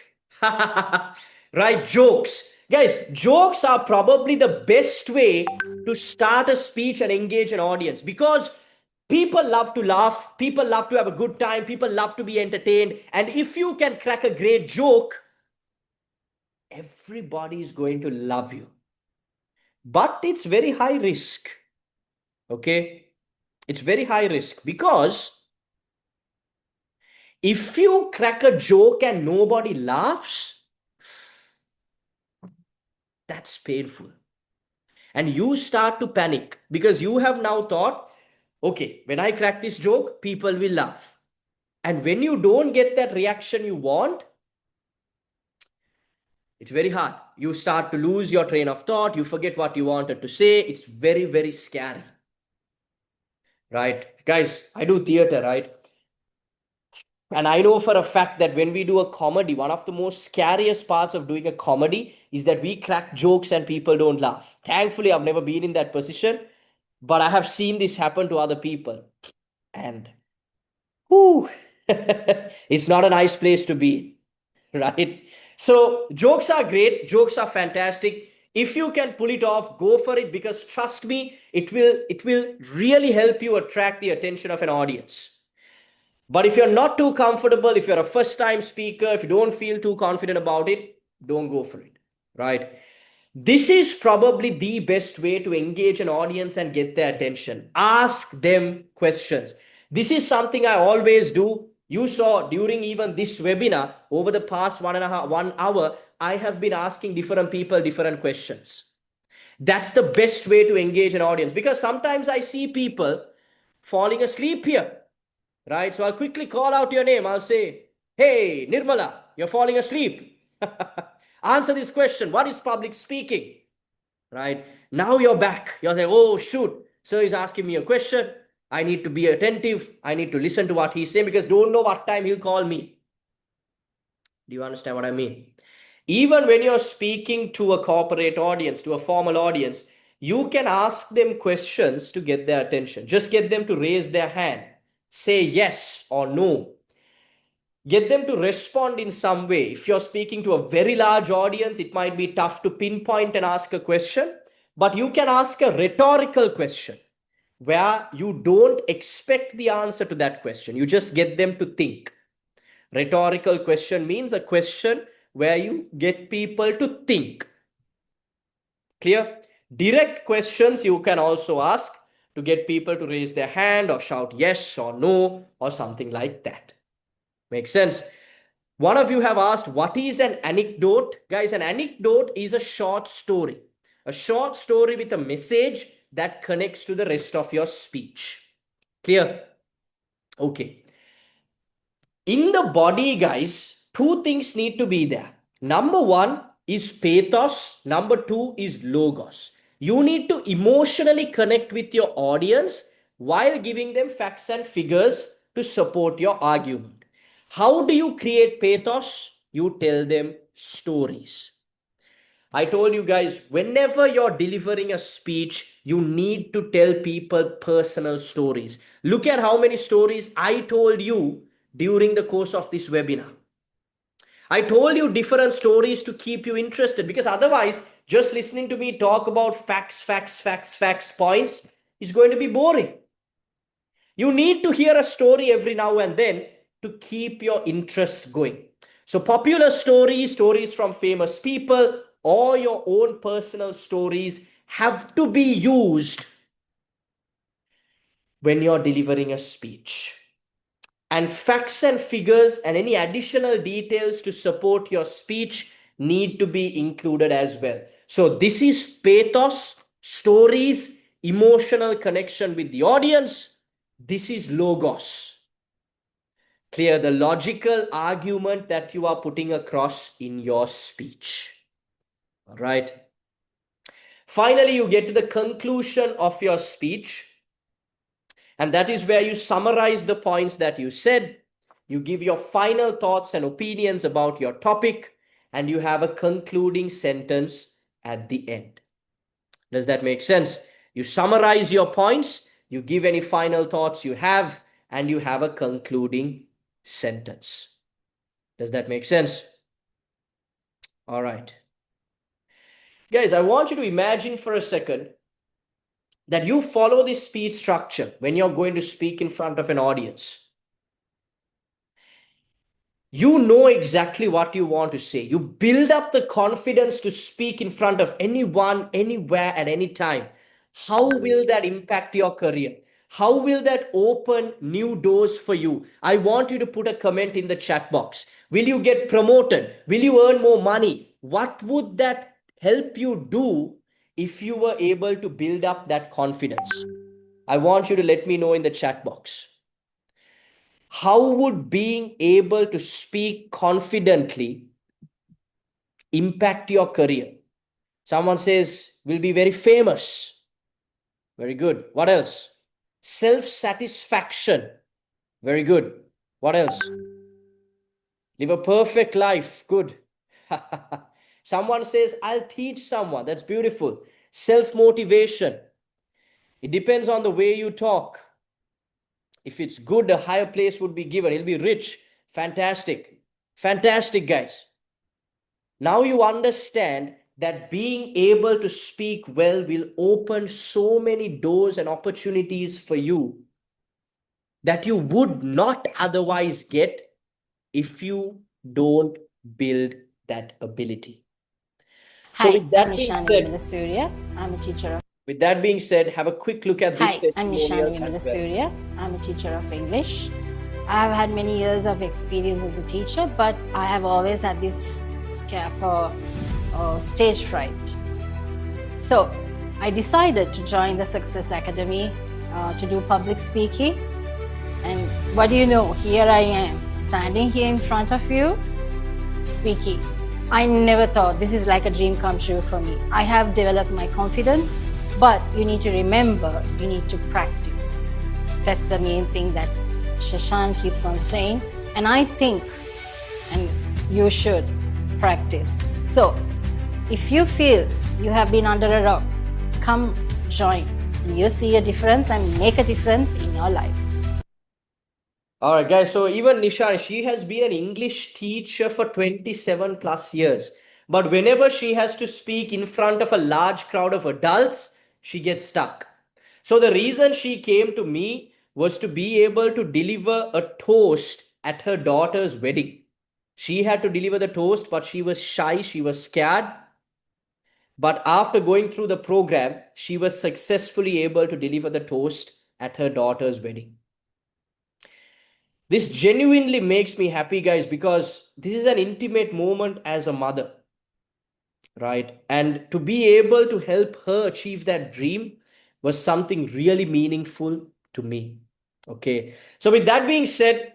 Right? Jokes. Guys, jokes are probably the best way to start a speech and engage an audience, because people love to laugh, people love to have a good time, people love to be entertained. And if you can crack a great joke, everybody is going to love you. But it's very high risk. Okay? It's very high risk, because if you crack a joke and nobody laughs, that's painful. And you start to panic because you have now thought, okay, when I crack this joke, people will laugh. And when you don't get that reaction you want, it's very hard. You start to lose your train of thought. You forget what you wanted to say. It's very, very scary. Right? Guys, I do theater, right? And I know for a fact that when we do a comedy, one of the most scariest parts of doing a comedy is that we crack jokes and people don't laugh. Thankfully, I've never been in that position, but I have seen this happen to other people. And whew, it's not a nice place to be, right? So jokes are great. Jokes are fantastic. If you can pull it off, go for it, because trust me, it will really help you attract the attention of an audience. But if you're not too comfortable, if you're a first time speaker, if you don't feel too confident about it, don't go for it, right? This is probably the best way to engage an audience and get their attention. Ask them questions. This is something I always do. You saw during even this webinar over the past 1 hour, I have been asking different people different questions. That's the best way to engage an audience, because sometimes I see people falling asleep here, right? So I'll quickly call out your name. I'll say, hey, Nirmala, you're falling asleep. Answer this question. What is public speaking? Right? Now you're back. You're like, oh, shoot. Sir is asking me a question. I need to be attentive. I need to listen to what he's saying, because don't know what time he'll call me. Do you understand what I mean? Even when you're speaking to a corporate audience, to a formal audience, you can ask them questions to get their attention. Just get them to raise their hand, say yes or no. Get them to respond in some way. If you're speaking to a very large audience, it might be tough to pinpoint and ask a question, but you can ask a rhetorical question where you don't expect the answer to that question. You just get them to think. Rhetorical question means a question where you get people to think. Clear? Direct questions you can also ask to get people to raise their hand or shout yes or no or something like that. Makes sense? One of you have asked, what is an anecdote? Guys, an anecdote is a short story. A short story with a message that connects to the rest of your speech. Clear? Okay. In the body, guys, two things need to be there. Number one is pathos. Number two is logos. You need to emotionally connect with your audience while giving them facts and figures to support your argument. How do you create pathos? You tell them stories. I told you guys, whenever you're delivering a speech, you need to tell people personal stories. Look at how many stories I told you during the course of this webinar. I told you different stories to keep you interested, because otherwise, just listening to me talk about facts, points is going to be boring. You need to hear a story every now and then to keep your interest going. So popular stories, stories from famous people, or your own personal stories have to be used when you're delivering a speech. And facts and figures and any additional details to support your speech need to be included as well. So this is pathos, stories, emotional connection with the audience. This is logos. Clear? The logical argument that you are putting across in your speech. All right. Finally, you get to the conclusion of your speech. And that is where you summarize the points that you said. You give your final thoughts and opinions about your topic, and you have a concluding sentence at the end. Does that make sense? You summarize your points, you give any final thoughts you have, and you have a concluding sentence. Does that make sense? All right. Guys, I want you to imagine for a second that you follow this speech structure when you're going to speak in front of an audience. You know exactly what you want to say. You build up the confidence to speak in front of anyone, anywhere, at any time. How will that impact your career? How will that open new doors for you? I want you to put a comment in the chat box. Will you get promoted? Will you earn more money? What would that help you do if you were able to build up that confidence? I want you to let me know in the chat box. How would being able to speak confidently impact your career? Someone says, will be very famous. Very good. What else? Self-satisfaction. Very good. What else? Live a perfect life. Good. Someone says, I'll teach someone. That's beautiful. Self-motivation. It depends on the way you talk. If it's good, a higher place would be given. He'll be rich. Fantastic. Fantastic, guys. Now you understand that being able to speak well will open so many doors and opportunities for you that you would not otherwise get if you don't build that ability. So Hi, with that I'm being Nishani said, Viminda. I'm a teacher of. with that being said, have a quick look at this Hi, I'm testimonial Nishani as well. Viminda. I'm a teacher of English. I have had many years of experience as a teacher, but I have always had this scare for stage fright. So I decided to join the Success Academy to do public speaking. And what do you know? Here I am, standing here in front of you, speaking. I never thought this is like a dream come true for me. I have developed my confidence, but you need to remember, you need to practice. That's the main thing that Shashan keeps on saying. And I think, and you should practice. So, if you feel you have been under a rock, come join. You see a difference and make a difference in your life. All right, guys. So even Nishan, she has been an English teacher for 27 plus years. But whenever she has to speak in front of a large crowd of adults, she gets stuck. So the reason she came to me was to be able to deliver a toast at her daughter's wedding. She had to deliver the toast, but she was shy, she was scared. But after going through the program, she was successfully able to deliver the toast at her daughter's wedding. This genuinely makes me happy, guys, because this is an intimate moment as a mother, right? And to be able to help her achieve that dream was something really meaningful to me. Okay. So, with that being said,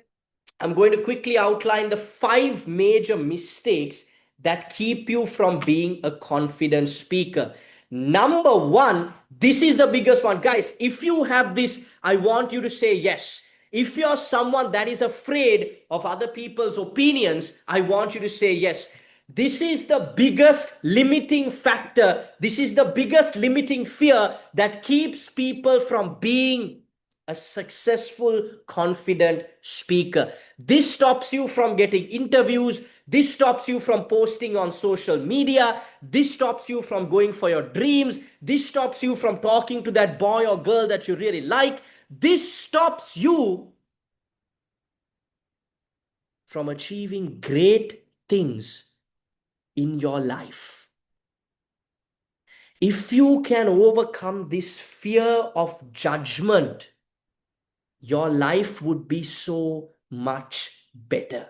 I'm going to quickly outline the 5 major mistakes that keep you from being a confident speaker. Number 1, this is the biggest one. Guys, if you have this, I want you to say yes. If you're someone that is afraid of other people's opinions, I want you to say yes. This is the biggest limiting factor. This is the biggest limiting fear that keeps people from being a successful, confident speaker. This stops you from getting interviews. This stops you from posting on social media. This stops you from going for your dreams. This stops you from talking to that boy or girl that you really like. This stops you from achieving great things in your life. If you can overcome this fear of judgment, your life would be so much better.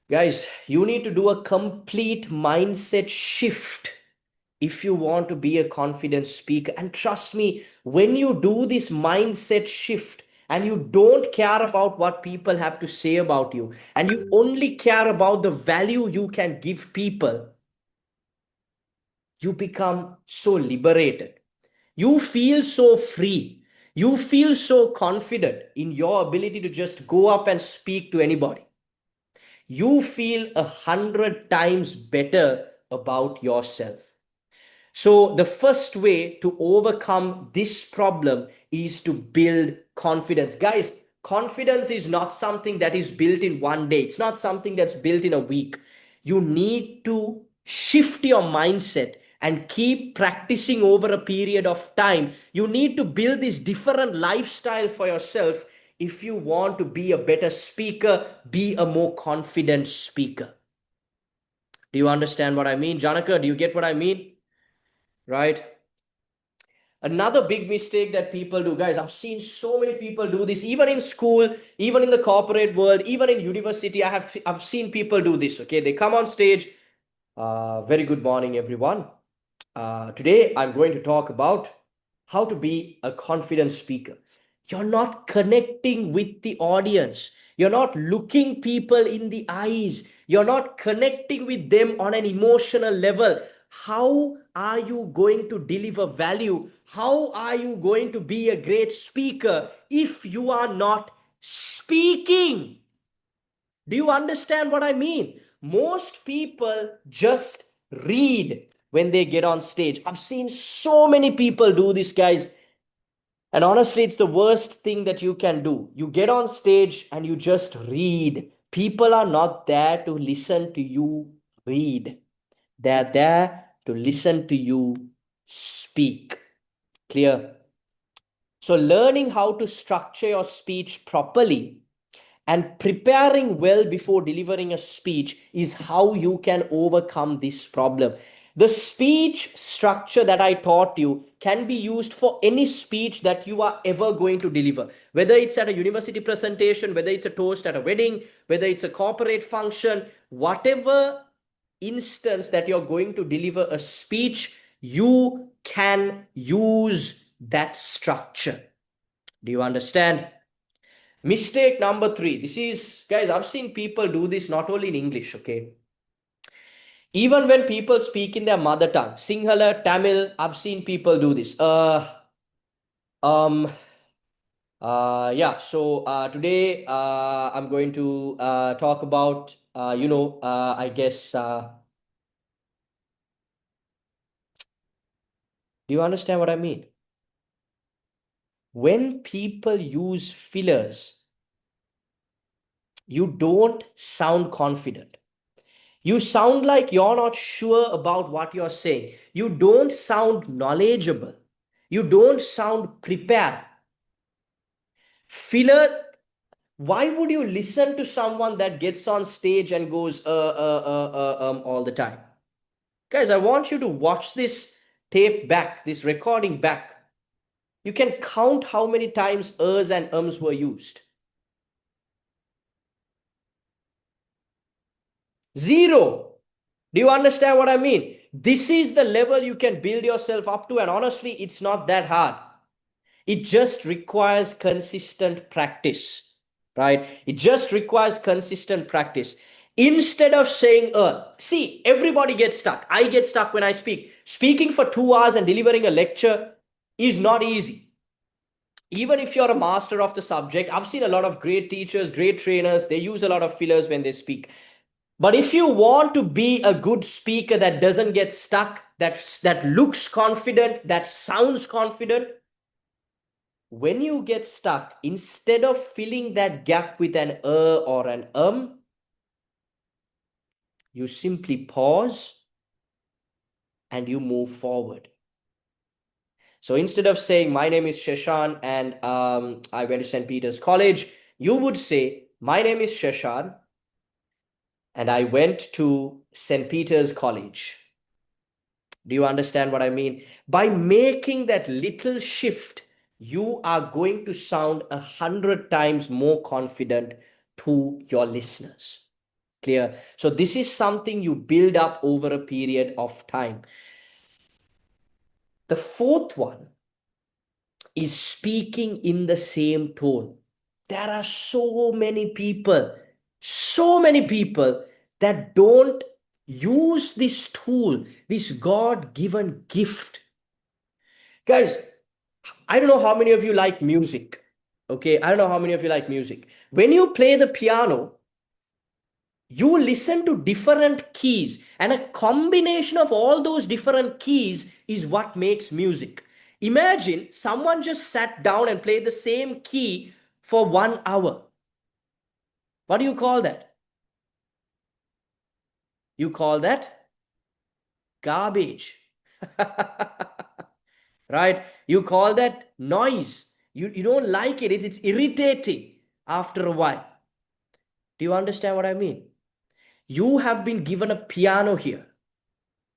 Guys, you need to do a complete mindset shift if you want to be a confident speaker. And trust me, when you do this mindset shift and you don't care about what people have to say about you, and you only care about the value you can give people, you become so liberated. You feel so free. You feel so confident in your ability to just go up and speak to anybody. You feel 100 times better about yourself. So, the first way to overcome this problem is to build confidence. Guys, confidence is not something that is built in one day, it's not something that's built in a week. You need to shift your mindset and keep practicing over a period of time. You need to build this different lifestyle for yourself if you want to be a better speaker, be a more confident speaker. Do you understand what I mean? Janaka, do you get what I mean? Right? Another big mistake that people do, guys, I've seen so many people do this, even in school, even in the corporate world, even in university. I've seen people do this. Okay, they come on stage. Very good morning, everyone. Today I'm going to talk about how to be a confident speaker. You're not connecting with the audience. You're not looking people in the eyes. You're not connecting with them on an emotional level. How are you going to deliver value? How are you going to be a great speaker if you are not speaking? Do you understand what I mean? Most people just read when they get on stage. I've seen so many people do this, guys. And honestly, it's the worst thing that you can do. You get on stage and you just read. People are not there to listen to you read. They're there to listen to you speak. Clear? So learning how to structure your speech properly And preparing well before delivering a speech is how you can overcome this problem. The speech structure that I taught you can be used for any speech that you are ever going to deliver, whether it's at a university presentation, whether it's a toast at a wedding, whether it's a corporate function, whatever instance that you're going to deliver a speech, you can use that structure. Do you understand? Mistake number 3. This is, guys, I've seen people do this not only in English, okay? Even when people speak in their mother tongue, Sinhala, Tamil, I've seen people do this. Yeah, so today I'm going to talk about, I guess, do you understand what I mean? When people use fillers, you don't sound confident. You sound like you're not sure about what you're saying. You don't sound knowledgeable. You don't sound prepared. Filler, why would you listen to someone that gets on stage and goes all the time? Guys, I want you to watch this tape back, this recording back. You can count how many times ers and ums were used. 0. Do you understand what I mean? This is the level you can build yourself up to, and honestly, it's not that hard. It just requires consistent practice, right? It just requires consistent practice. Instead of saying, see, everybody gets stuck. I get stuck when I speak. Speaking for 2 hours and delivering a lecture is not easy. Even if you're a master of the subject, I've seen a lot of great teachers, great trainers, they use a lot of fillers when they speak. But if you want to be a good speaker that doesn't get stuck, that looks confident, that sounds confident, when you get stuck, instead of filling that gap with an or an you simply pause and you move forward. So instead of saying, my name is Sheshan and I went to St. Peter's College, you would say, my name is Sheshan and I went to St. Peter's College. Do you understand what I mean? By making that little shift, you are going to sound 100 times more confident to your listeners. Clear? So this is something you build up over a period of time. The 4th one is speaking in the same tone. There are so many people that don't use this tool, this God-given gift. Guys, I don't know how many of you like music. Okay, I don't know how many of you like music. When you play the piano, you listen to different keys, and a combination of all those different keys is what makes music. Imagine someone just sat down and played the same key for 1 hour. What do you call that? You call that garbage. Right? You call that noise. You don't like it. It's irritating after a while. Do you understand what I mean? You have been given a piano here.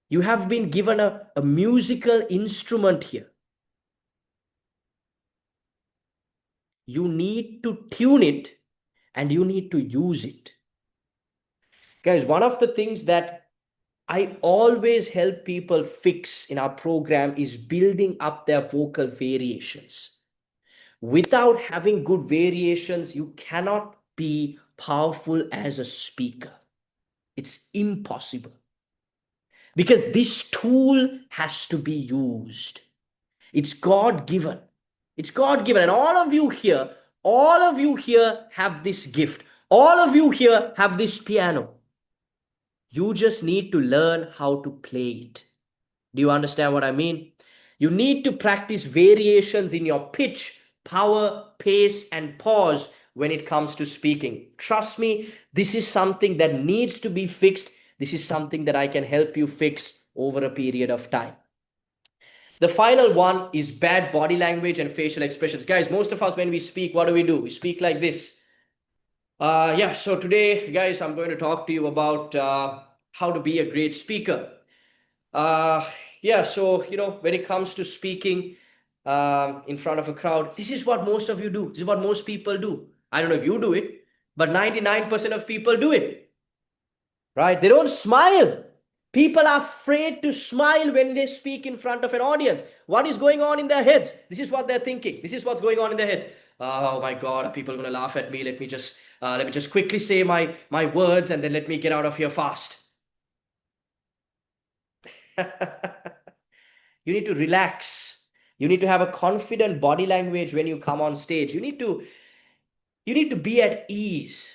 You have been given a musical instrument here. You need to tune it and you need to use it. Guys, one of the things that I always help people fix in our program is building up their vocal variations. Without having good variations, you cannot be powerful as a speaker. It's impossible. Because this tool has to be used. It's God-given. It's God-given. And all of you here have this gift. All of you here have this piano. You just need to learn how to play it. Do you understand what I mean? You need to practice variations in your pitch, power, pace, and pause when it comes to speaking. Trust me, this is something that needs to be fixed. This is something that I can help you fix over a period of time. The final one is bad body language and facial expressions. Guys, most of us, when we speak, what do? We speak like this. Yeah, so today, guys, I'm going to talk to you about how to be a great speaker. Uh, yeah, so, when it comes to speaking in front of a crowd, this is what most of you do. This is what most people do. I don't know if you do it, but 99% of people do it, right? They don't smile. People are afraid to smile when they speak in front of an audience. What is going on in their heads? This is what they're thinking. This is what's going on in their heads. Oh my God, are people going to laugh at me? Let me just quickly say my words and then let me get out of here fast. You need to relax. You need to have a confident body language when you come on stage. You need to be at ease.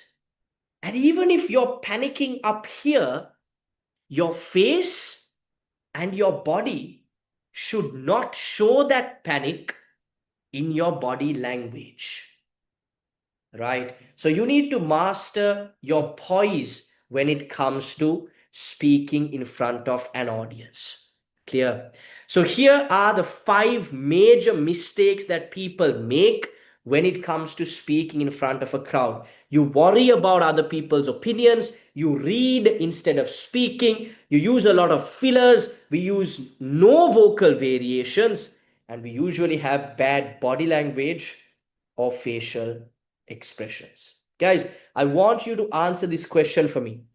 And even if you're panicking up here, your face and your body should not show that panic in your body language, right? So you need to master your poise when it comes to speaking in front of an audience. Clear? So here are the 5 major mistakes that people make when it comes to speaking in front of a crowd. You worry about other people's opinions. You read instead of speaking. You use a lot of fillers. We use no vocal variations. And we usually have bad body language or facial expressions. Guys, I want you to answer this question for me.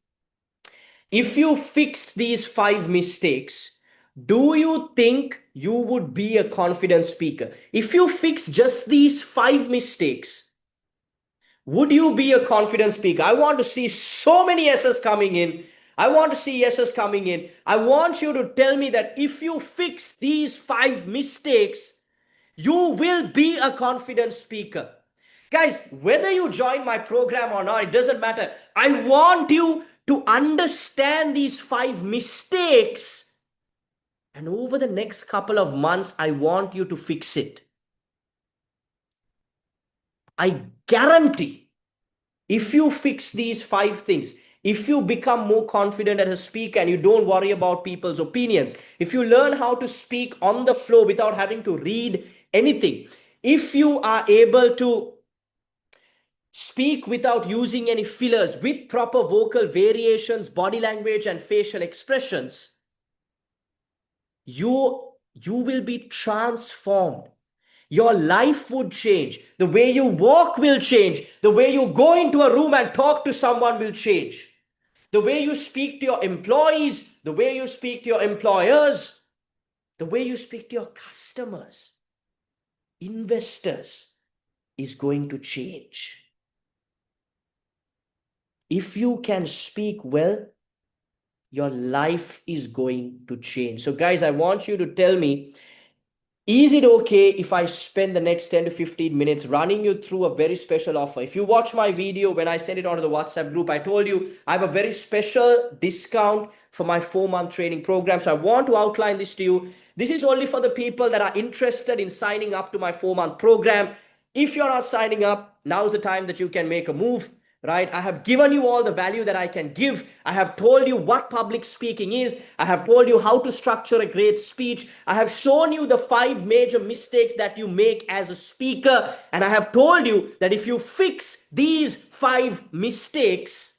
If you fixed these 5 mistakes, do you think you would be a confident speaker? If you fix just these 5 mistakes, would you be a confident speaker? I want to see so many yeses coming in. I want to see yeses coming in. I want you to tell me that if you fix these 5 mistakes, you will be a confident speaker. Guys, whether you join my program or not, it doesn't matter. I want you to understand these 5 mistakes. And over the next couple of months, I want you to fix it. I guarantee if you fix these 5 things, if you become more confident as a speaker and you don't worry about people's opinions, if you learn how to speak on the flow without having to read anything, if you are able to speak without using any fillers, with proper vocal variations, body language, and facial expressions, you will be transformed. Your life would change. The way you walk will change. The way you go into a room and talk to someone will change. The way you speak to your employees, the way you speak to your employers, the way you speak to your customers, investors is going to change. If you can speak well, your life is going to change. So guys, I want you to tell me, is it okay if I spend the next 10 to 15 minutes running you through a very special offer? If you watch my video, when I sent it onto the WhatsApp group, I told you I have a very special discount for my 4-month training program. So I want to outline this to you. This is only for the people that are interested in signing up to my 4-month program. If you're not signing up, now's the time that you can make a move. Right? I have given you all the value that I can give. I have told you what public speaking is. I have told you how to structure a great speech. I have shown you the 5 major mistakes that you make as a speaker. And I have told you that if you fix these 5 mistakes,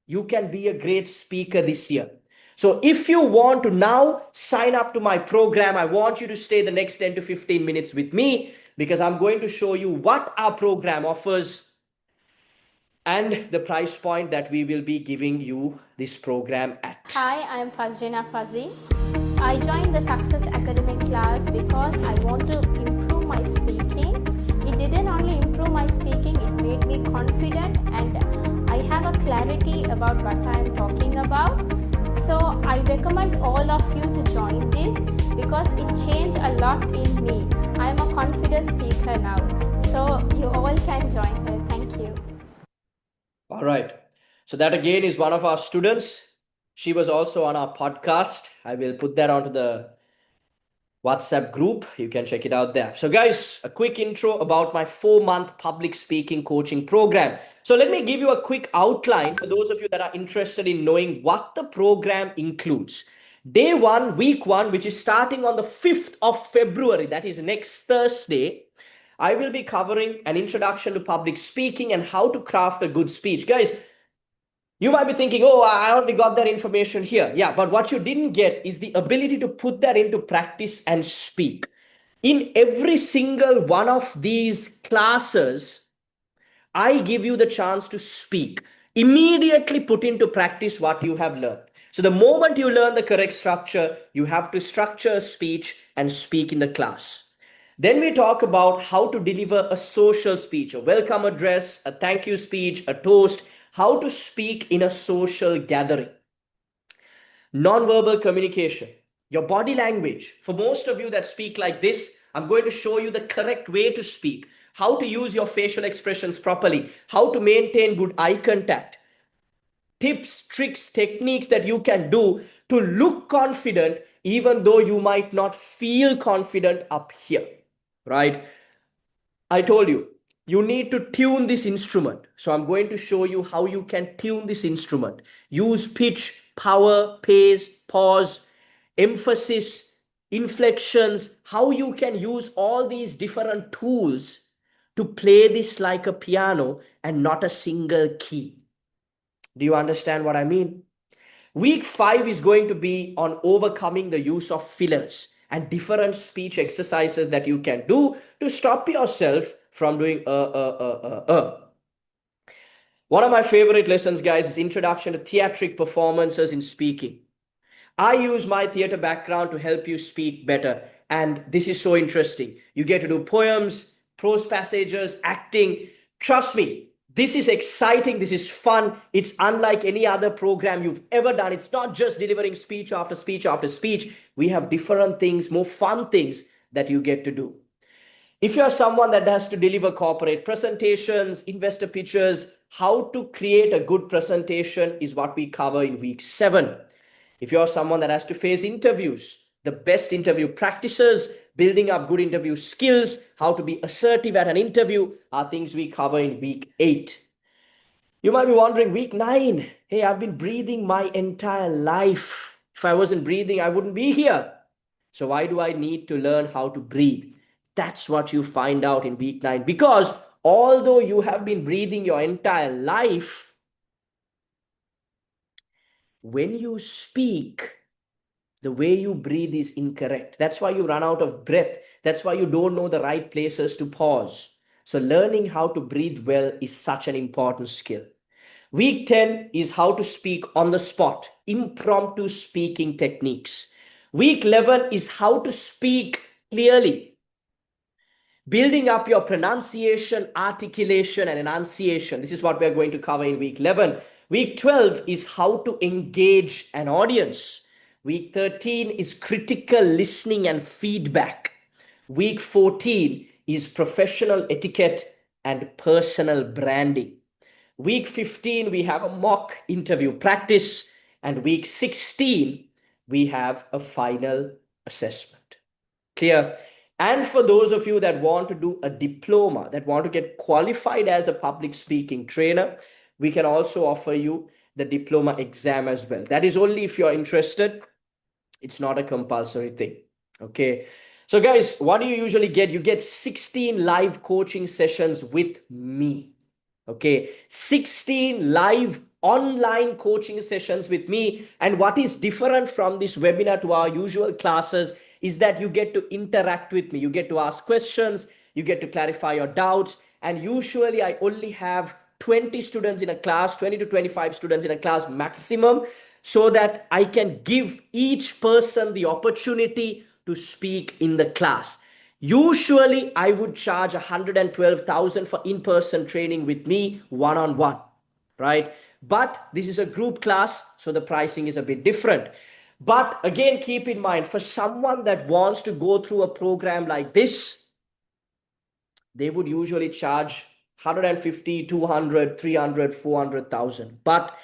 you can be a great speaker this year. So if you want to now sign up to my program, I want you to stay the next 10 to 15 minutes with me, because I'm going to show you what our program offers and the price point that we will be giving you this program at. Hi, I am Fazrina Fazi. I joined the Success Academy class because I want to improve my speaking. It didn't only improve my speaking, it made me confident and I have a clarity about what I am talking about. So I recommend all of you to join this because it changed a lot in me. I am a confident speaker now. So you all can join her. Thank you. All right. So that again is one of our students. She was also on our podcast. I will put that onto the WhatsApp group. You can check it out there. So guys, a quick intro about my 4-month public speaking coaching program. So let me give you a quick outline for those of you that are interested in knowing what the program includes. Day 1, week 1, which is starting on the 5th of February, that is next Thursday, I will be covering an introduction to public speaking and how to craft a good speech. Guys, you might be thinking, oh, I already got that information here. Yeah, but what you didn't get is the ability to put that into practice and speak. In every single one of these classes, I give you the chance to speak. Immediately put into practice what you have learned. So the moment you learn the correct structure, you have to structure a speech and speak in the class. Then we talk about how to deliver a social speech, a welcome address, a thank you speech, a toast, how to speak in a social gathering. Non-verbal communication, your body language. For most of you that speak like this, I'm going to show you the correct way to speak, how to use your facial expressions properly, how to maintain good eye contact, tips, tricks, techniques that you can do to look confident even though you might not feel confident up here, right? I told you, you need to tune this instrument. So I'm going to show you how you can tune this instrument. Use pitch, power, pace, pause, emphasis, inflections, how you can use all these different tools to play this like a piano and not a single key. Do you understand what I mean? Week 5 is going to be on overcoming the use of fillers and different speech exercises that you can do to stop yourself from doing One of my favorite lessons, guys, is Introduction to Theatric Performances in Speaking. I use my theater background to help you speak better. And this is so interesting. You get to do poems, prose passages, acting. Trust me, this is exciting. This is fun. It's unlike any other program you've ever done. It's not just delivering speech after speech after speech. We have different things, more fun things that you get to do. If you're someone that has to deliver corporate presentations, investor pitches, how to create a good presentation is what we cover in week 7. If you're someone that has to face interviews, the best interview practices, building up good interview skills, how to be assertive at an interview are things we cover in week 8. You might be wondering, week 9, hey, I've been breathing my entire life. If I wasn't breathing, I wouldn't be here. So why do I need to learn how to breathe? That's what you find out in week 9. Because although you have been breathing your entire life, when you speak, the way you breathe is incorrect. That's why you run out of breath. That's why you don't know the right places to pause. So learning how to breathe well is such an important skill. Week 10 is how to speak on the spot, impromptu speaking techniques. Week 11 is how to speak clearly, building up your pronunciation, articulation, and enunciation. This is what we are going to cover in week 11. Week 12 is how to engage an audience. Week 13 is critical listening and feedback. Week 14 is professional etiquette and personal branding. Week 15, we have a mock interview practice. And week 16, we have a final assessment. Clear? And for those of you that want to do a diploma, that want to get qualified as a public speaking trainer, we can also offer you the diploma exam as well. That is only if you're interested. It's not a compulsory thing. Okay. So guys, what do you usually get? You get 16 live coaching sessions with me. Okay. 16 live online coaching sessions with me. And what is different from this webinar to our usual classes is that you get to interact with me. You get to ask questions. You get to clarify your doubts. And usually I only have 20 students in a class, 20 to 25 students in a class maximum, so that I can give each person the opportunity to speak in the class. Usually, I would charge 112,000 for in-person training with me, one-on-one, right? But this is a group class, so the pricing is a bit different. But again, keep in mind, for someone that wants to go through a program like this, they would usually charge 150, 200, 300, 400,000. But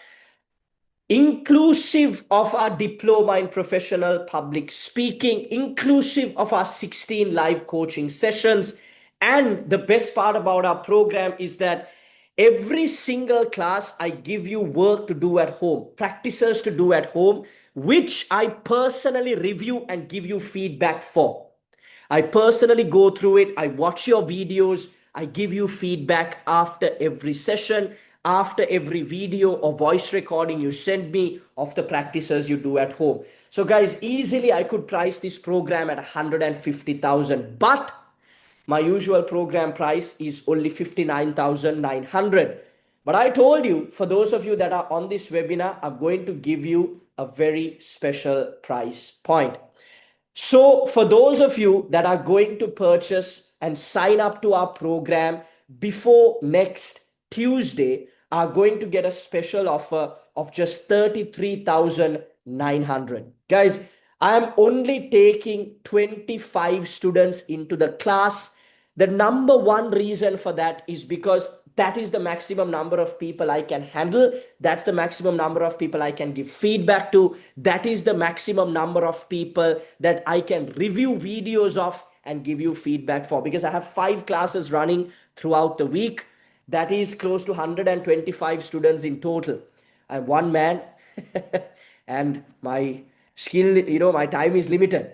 inclusive of our diploma in professional public speaking, inclusive of our 16 live coaching sessions. And the best part about our program is that every single class, I give you work to do at home, practices to do at home, which I personally review and give you feedback for. I personally go through it. I watch your videos. I give you feedback after every session, after every video or voice recording you send me of the practices you do at home. So guys, easily I could price this program at 150,000, but my usual program price is only 59,900. But I told you, for those of you that are on this webinar, I'm going to give you a very special price point. So for those of you that are going to purchase and sign up to our program before next Tuesday, are going to get a special offer of just 33,900. Guys, I am only taking 25 students into the class. The number one reason for that is because that is the maximum number of people I can handle. That's the maximum number of people I can give feedback to. That is the maximum number of people that I can review videos of and give you feedback for, because I have 5 classes running throughout the week. That is close to 125 students in total. I'm one man and my skill, my time is limited.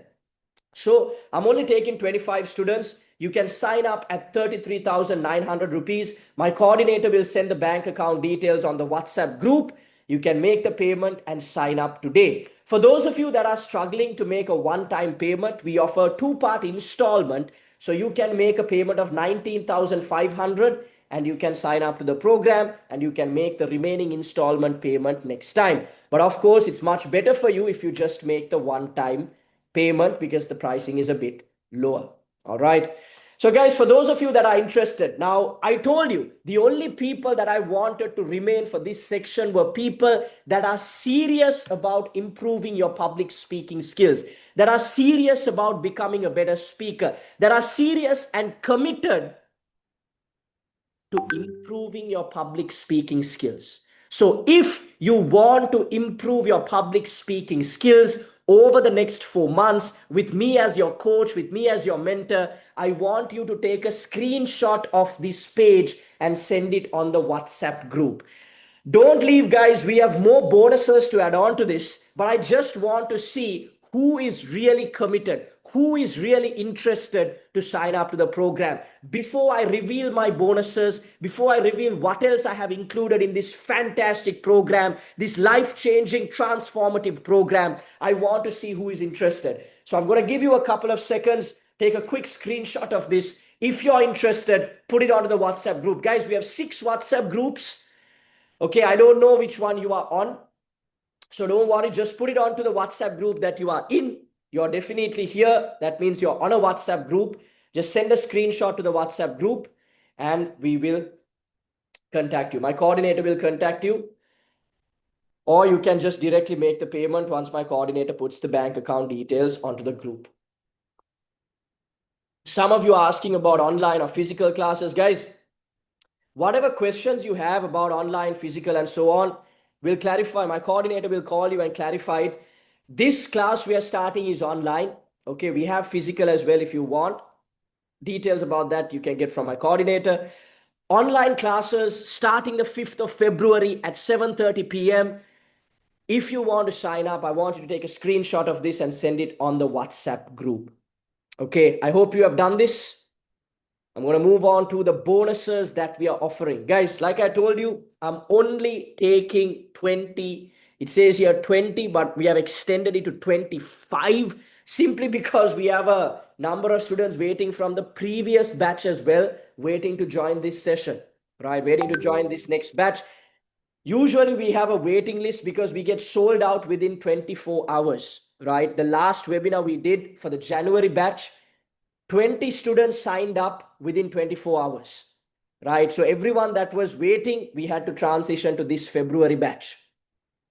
So I'm only taking 25 students. You can sign up at 33,900 rupees. My coordinator will send the bank account details on the WhatsApp group. You can make the payment and sign up today. For those of you that are struggling to make a one-time payment, we offer a 2-part installment. So you can make a payment of 19,500 and you can sign up to the program and you can make the remaining installment payment next time. But of course, it's much better for you if you just make the one-time payment, because the pricing is a bit lower. All right. So guys, for those of you that are interested, now I told you the only people that I wanted to remain for this section were people that are serious about improving your public speaking skills, that are serious about becoming a better speaker, that are serious and committed to improving your public speaking skills. So if you want to improve your public speaking skills over the next 4 months with me as your coach, with me as your mentor, I want you to take a screenshot of this page and send it on the WhatsApp group. Don't leave, guys. We have more bonuses to add on to this, but I just want to see who is really committed, who is really interested to sign up to the program. Before I reveal my bonuses, before I reveal what else I have included in this fantastic program, this life-changing, transformative program, I want to see who is interested. So I'm going to give you a couple of seconds. Take a quick screenshot of this. If you're interested, put it onto the WhatsApp group. Guys, we have 6 WhatsApp groups. Okay, I don't know which one you are on. So don't worry, just put it onto the WhatsApp group that you are in. You're definitely here. That means you're on a WhatsApp group. Just send a screenshot to the WhatsApp group and we will contact you. My coordinator will contact you. Or you can just directly make the payment once my coordinator puts the bank account details onto the group. Some of you are asking about online or physical classes. Guys, whatever questions you have about online, physical, and so on, we'll clarify. My coordinator will call you and clarify it. This class we are starting is online. Okay, we have physical as well if you want. Details about that you can get from my coordinator. Online classes starting the 5th of February at 7:30 p.m. If you want to sign up, I want you to take a screenshot of this and send it on the WhatsApp group. Okay, I hope you have done this. I'm going to move on to the bonuses that we are offering. Guys, like I told you, I'm only taking 20. It says here 20, but we have extended it to 25 simply because we have a number of students waiting from the previous batch as well, waiting to join this session, right? Waiting to join this next batch. Usually we have a waiting list because we get sold out within 24 hours, right? The last webinar we did for the January batch, 20 students signed up within 24 hours, right? So everyone that was waiting, we had to transition to this February batch.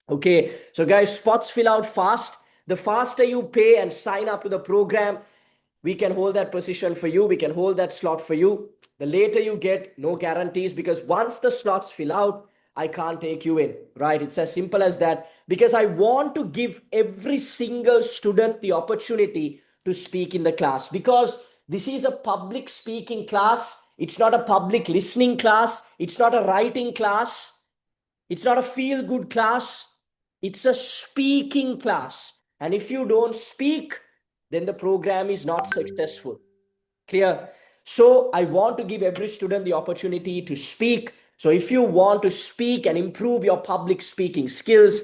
Okay, so guys, spots fill out fast. The faster you pay and sign up to the program, we can hold that position for you. We can hold that slot for you. The later you get, no guarantees, because once the slots fill out, I can't take you in, right? It's as simple as that, because I want to give every single student the opportunity to speak in the class, because this is a public speaking class. It's not a public listening class. It's not a writing class. It's not a feel-good class. It's a speaking class. And if you don't speak, then the program is not successful. Clear? So I want to give every student the opportunity to speak. So if you want to speak and improve your public speaking skills,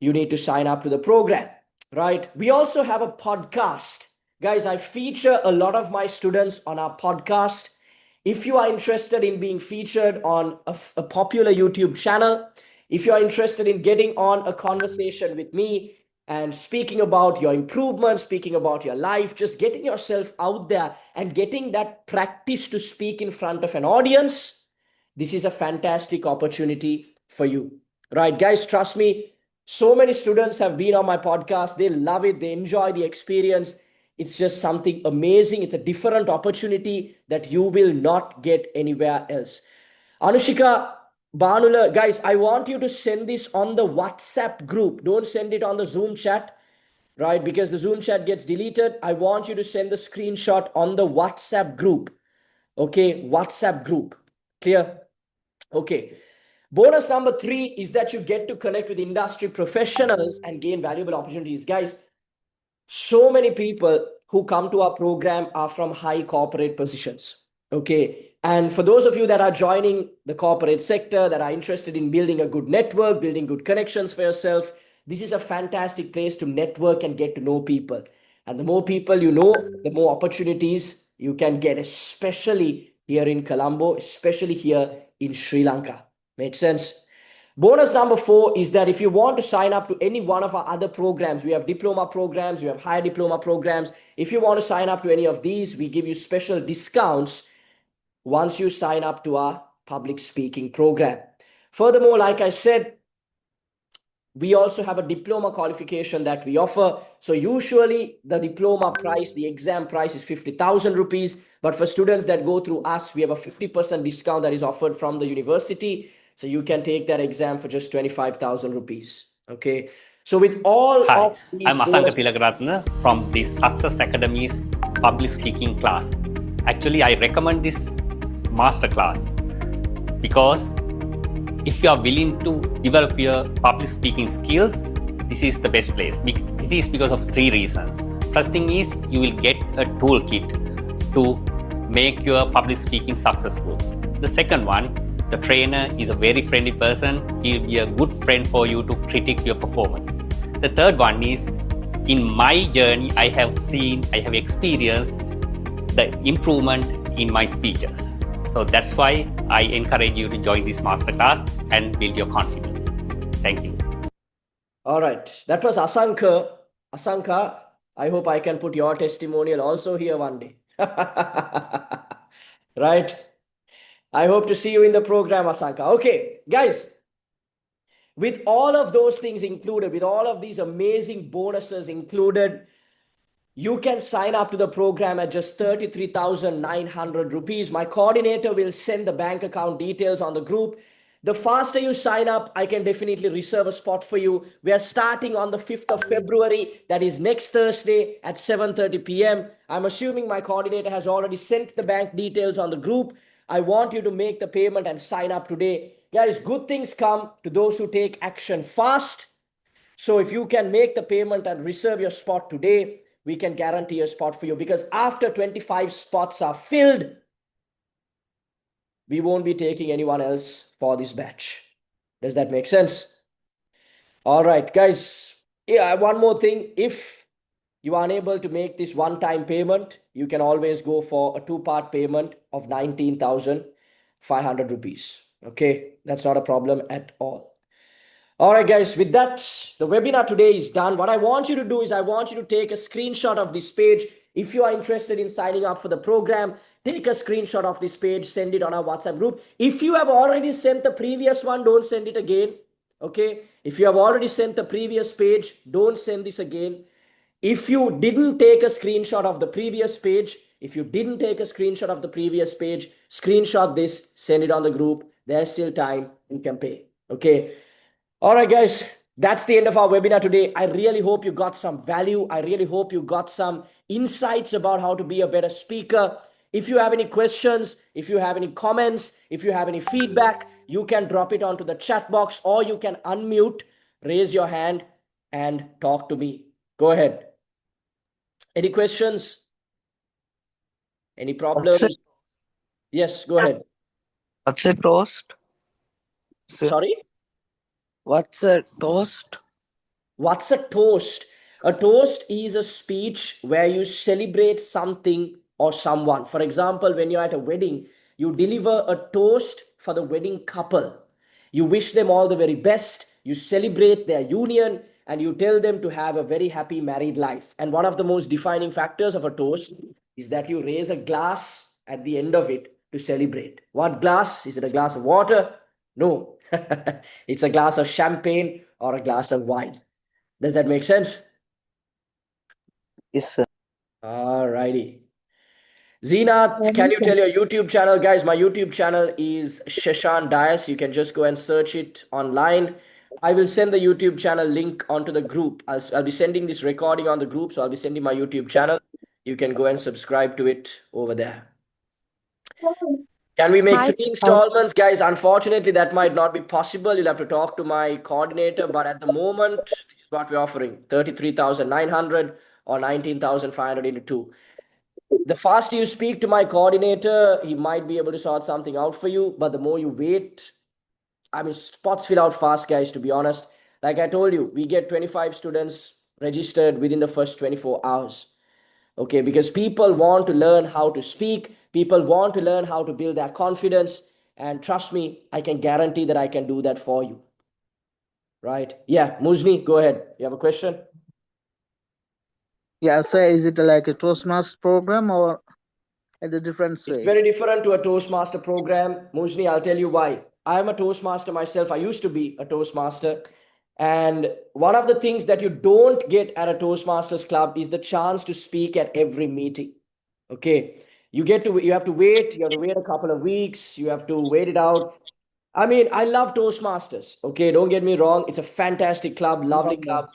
you need to sign up to the program, right? We also have a podcast. Guys, I feature a lot of my students on our podcast. If you are interested in being featured on a popular YouTube channel, if you are interested in getting on a conversation with me and speaking about your improvement, speaking about your life, just getting yourself out there and getting that practice to speak in front of an audience, this is a fantastic opportunity for you, right? Guys, trust me, so many students have been on my podcast. They love it. They enjoy the experience. It's just something amazing. It's a different opportunity that you will not get anywhere else. Anushika, Banula, guys, I want you to send this on the WhatsApp group. Don't send it on the Zoom chat, right? Because the Zoom chat gets deleted. I want you to send the screenshot on the WhatsApp group. Okay, WhatsApp group. Clear? Okay. Bonus number 3 is that you get to connect with industry professionals and gain valuable opportunities. Guys, so many people who come to our program are from high corporate positions. Okay. And for those of you that are joining the corporate sector, that are interested in building a good network, building good connections for yourself, this is a fantastic place to network and get to know people. And the more people you know, the more opportunities you can get, especially here in Colombo, especially here in Sri Lanka. Makes sense? Bonus number 4 is that if you want to sign up to any one of our other programs, we have diploma programs, we have higher diploma programs. If you want to sign up to any of these, we give you special discounts once you sign up to our public speaking program. Furthermore, like I said, we also have a diploma qualification that we offer. So usually the diploma price, the exam price is 50,000 rupees. But for students that go through us, we have a 50% discount that is offered from the university. So you can take that exam for just 25,000 rupees. Okay. So with all Hi, of these I'm Asanka Tilakaratna from the Success Academy's public speaking class. Actually, I recommend this master class because if you are willing to develop your public speaking skills, this is the best place. This is because of 3 reasons. First thing is you will get a toolkit to make your public speaking successful. The second one, the trainer is a very friendly person. He will be a good friend for you to critique your performance. The third one is, in my journey, I have experienced the improvement in my speeches. So that's why I encourage you to join this masterclass and build your confidence. Thank you. All right. That was Asanka. Asanka, I hope I can put your testimonial also here one day. Right? I hope to see you in the program, Asanka. Okay, guys, with all of those things included, with all of these amazing bonuses included, you can sign up to the program at just 33,900 rupees. My coordinator will send the bank account details on the group. The faster you sign up, I can definitely reserve a spot for you. We are starting on the 5th of February. That is next Thursday at 7:30 p.m. I'm assuming my coordinator has already sent the bank details on the group. I want you to make the payment and sign up today. Guys, good things come to those who take action fast. So if you can make the payment and reserve your spot today, we can guarantee a spot for you, because after 25 spots are filled, we won't be taking anyone else for this batch. Does that make sense? All right, guys. Yeah, one more thing. If you are unable to make this one-time payment, you can always go for a 2-part payment of 19,500 rupees. Okay, that's not a problem at all. All right, guys, with that, the webinar today is done. What I want you to do is I want you to take a screenshot of this page. If you are interested in signing up for the program, take a screenshot of this page, send it on our WhatsApp group. If you have already sent the previous one, don't send it again. Okay, if you have already sent the previous page, don't send this again. If you didn't take a screenshot of the previous page, screenshot this, send it on the group. There's still time, you can pay. Okay. All right, guys, that's the end of our webinar today. I really hope you got some value. I really hope you got some insights about how to be a better speaker. If you have any questions, if you have any comments, if you have any feedback, you can drop it onto the chat box, or you can unmute, raise your hand and talk to me. Go ahead. Any questions? Any What's problems? Yes, go ahead. What's a toast? Sorry? What's a toast? What's a toast? A toast is a speech where you celebrate something or someone. For example, when you're at a wedding, you deliver a toast for the wedding couple. You wish them all the very best, you celebrate their union, and you tell them to have a very happy married life. And one of the most defining factors of a toast is that you raise a glass at the end of it to celebrate. What glass? Is it a glass of water? No, it's a glass of champagne or a glass of wine. Does that make sense? Yes, sir. All righty. Zeenath, can you tell your YouTube channel, guys? My YouTube channel is Sheshan Dias. You can just go and search it online. I will send the YouTube channel link onto the group. I'll be sending this recording on the group, so I'll be sending my YouTube channel. You can go and subscribe to it over there. Can we make 3 installments, guys? Unfortunately, that might not be possible. You'll have to talk to my coordinator. But at the moment, this is what we're offering: 33,900 or 19,500 into 2. The faster you speak to my coordinator, he might be able to sort something out for you. But the more you wait, I mean, spots fill out fast, guys, to be honest. Like I told you, we get 25 students registered within the first 24 hours. Okay, because people want to learn how to speak, people want to learn how to build their confidence, and trust me, I can guarantee that I can do that for you. Right? Yeah, Muzni, go ahead. You have a question? Yeah, sir, is it like a Toastmasters program or in a different way? It's very different to a Toastmaster program. Muzni, I'll tell you why. I'm a Toastmaster myself. I used to be a Toastmaster. And one of the things that you don't get at a Toastmasters club is the chance to speak at every meeting. Okay. You have to wait. You have to wait a couple of weeks. You have to wait it out. I mean, I love Toastmasters. Okay. Don't get me wrong. It's a fantastic club, lovely club.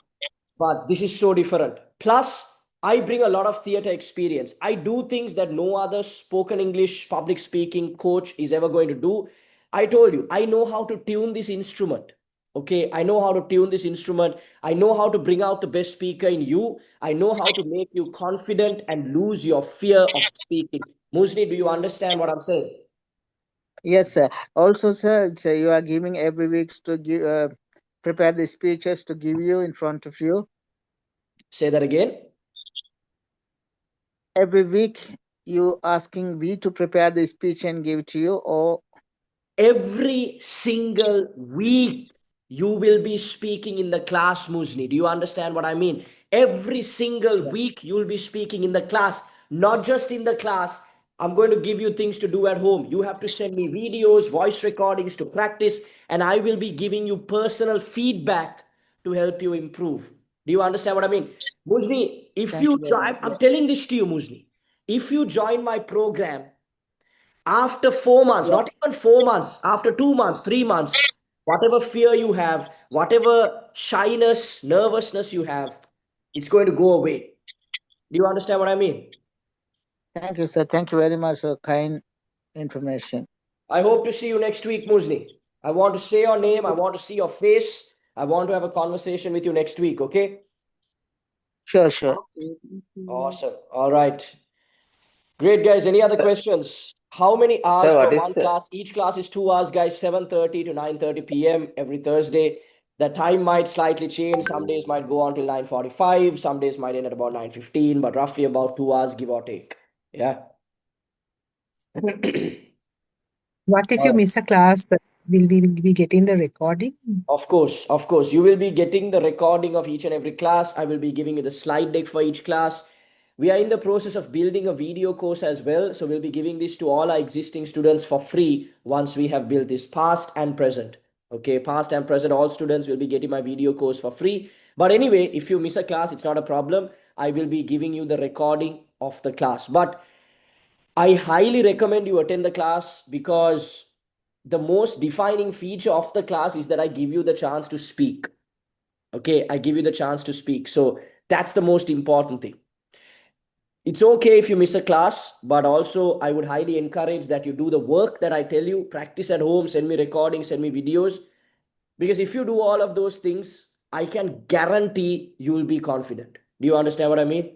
But this is so different. Plus, I bring a lot of theater experience. I do things that no other spoken English public speaking coach is ever going to do. I told you, I know how to tune this instrument. Okay, I know how to tune this instrument. I know how to bring out the best speaker in you. I know how to make you confident and lose your fear of speaking. Muzni, do you understand what I'm saying? Yes, sir. Also, sir, you are giving every week to give, prepare the speeches to give you in front of you. Say that again. Every week, you asking me to prepare the speech and give it to you, or every single week you will be speaking in the class, Muzni. Do you understand what I mean? Every single week you'll be speaking in the class, not just in the class. I'm going to give you things to do at home. You have to send me videos, voice recordings to practice, and I will be giving you personal feedback to help you improve. Do you understand what I mean? Muzni, if you join, I'm telling this to you, Muzni. If you join my program, after 4 months, not even 4 months, after 2 months, 3 months, whatever fear you have, whatever shyness, nervousness you have, it's going to go away. Do you understand what I mean? Thank you, sir. Thank you very much for kind information. I hope to see you next week, Muzni. I want to say your name. I want to see your face. I want to have a conversation with you next week, okay? Sure, sure. Awesome. All right. Great, guys. Any other questions? How many hours per one class? Each class is 2 hours, guys, 7:30 to 9:30 p.m. every Thursday. The time might slightly change. Some days might go on till 9:45. Some days might end at about 9:15, but roughly about 2 hours, give or take. Yeah. What if you miss a class? Will we be getting the recording? Of course, of course. You will be getting the recording of each and every class. I will be giving you the slide deck for each class. We are in the process of building a video course as well. So we'll be giving this to all our existing students for free once we have built this, past and present. Okay, past and present, all students will be getting my video course for free. But anyway, if you miss a class, it's not a problem. I will be giving you the recording of the class. But I highly recommend you attend the class, because the most defining feature of the class is that I give you the chance to speak. Okay, I give you the chance to speak. So that's the most important thing. It's okay if you miss a class, but also I would highly encourage that you do the work that I tell you, practice at home, send me recordings, send me videos. Because if you do all of those things, I can guarantee you will be confident. Do you understand what I mean?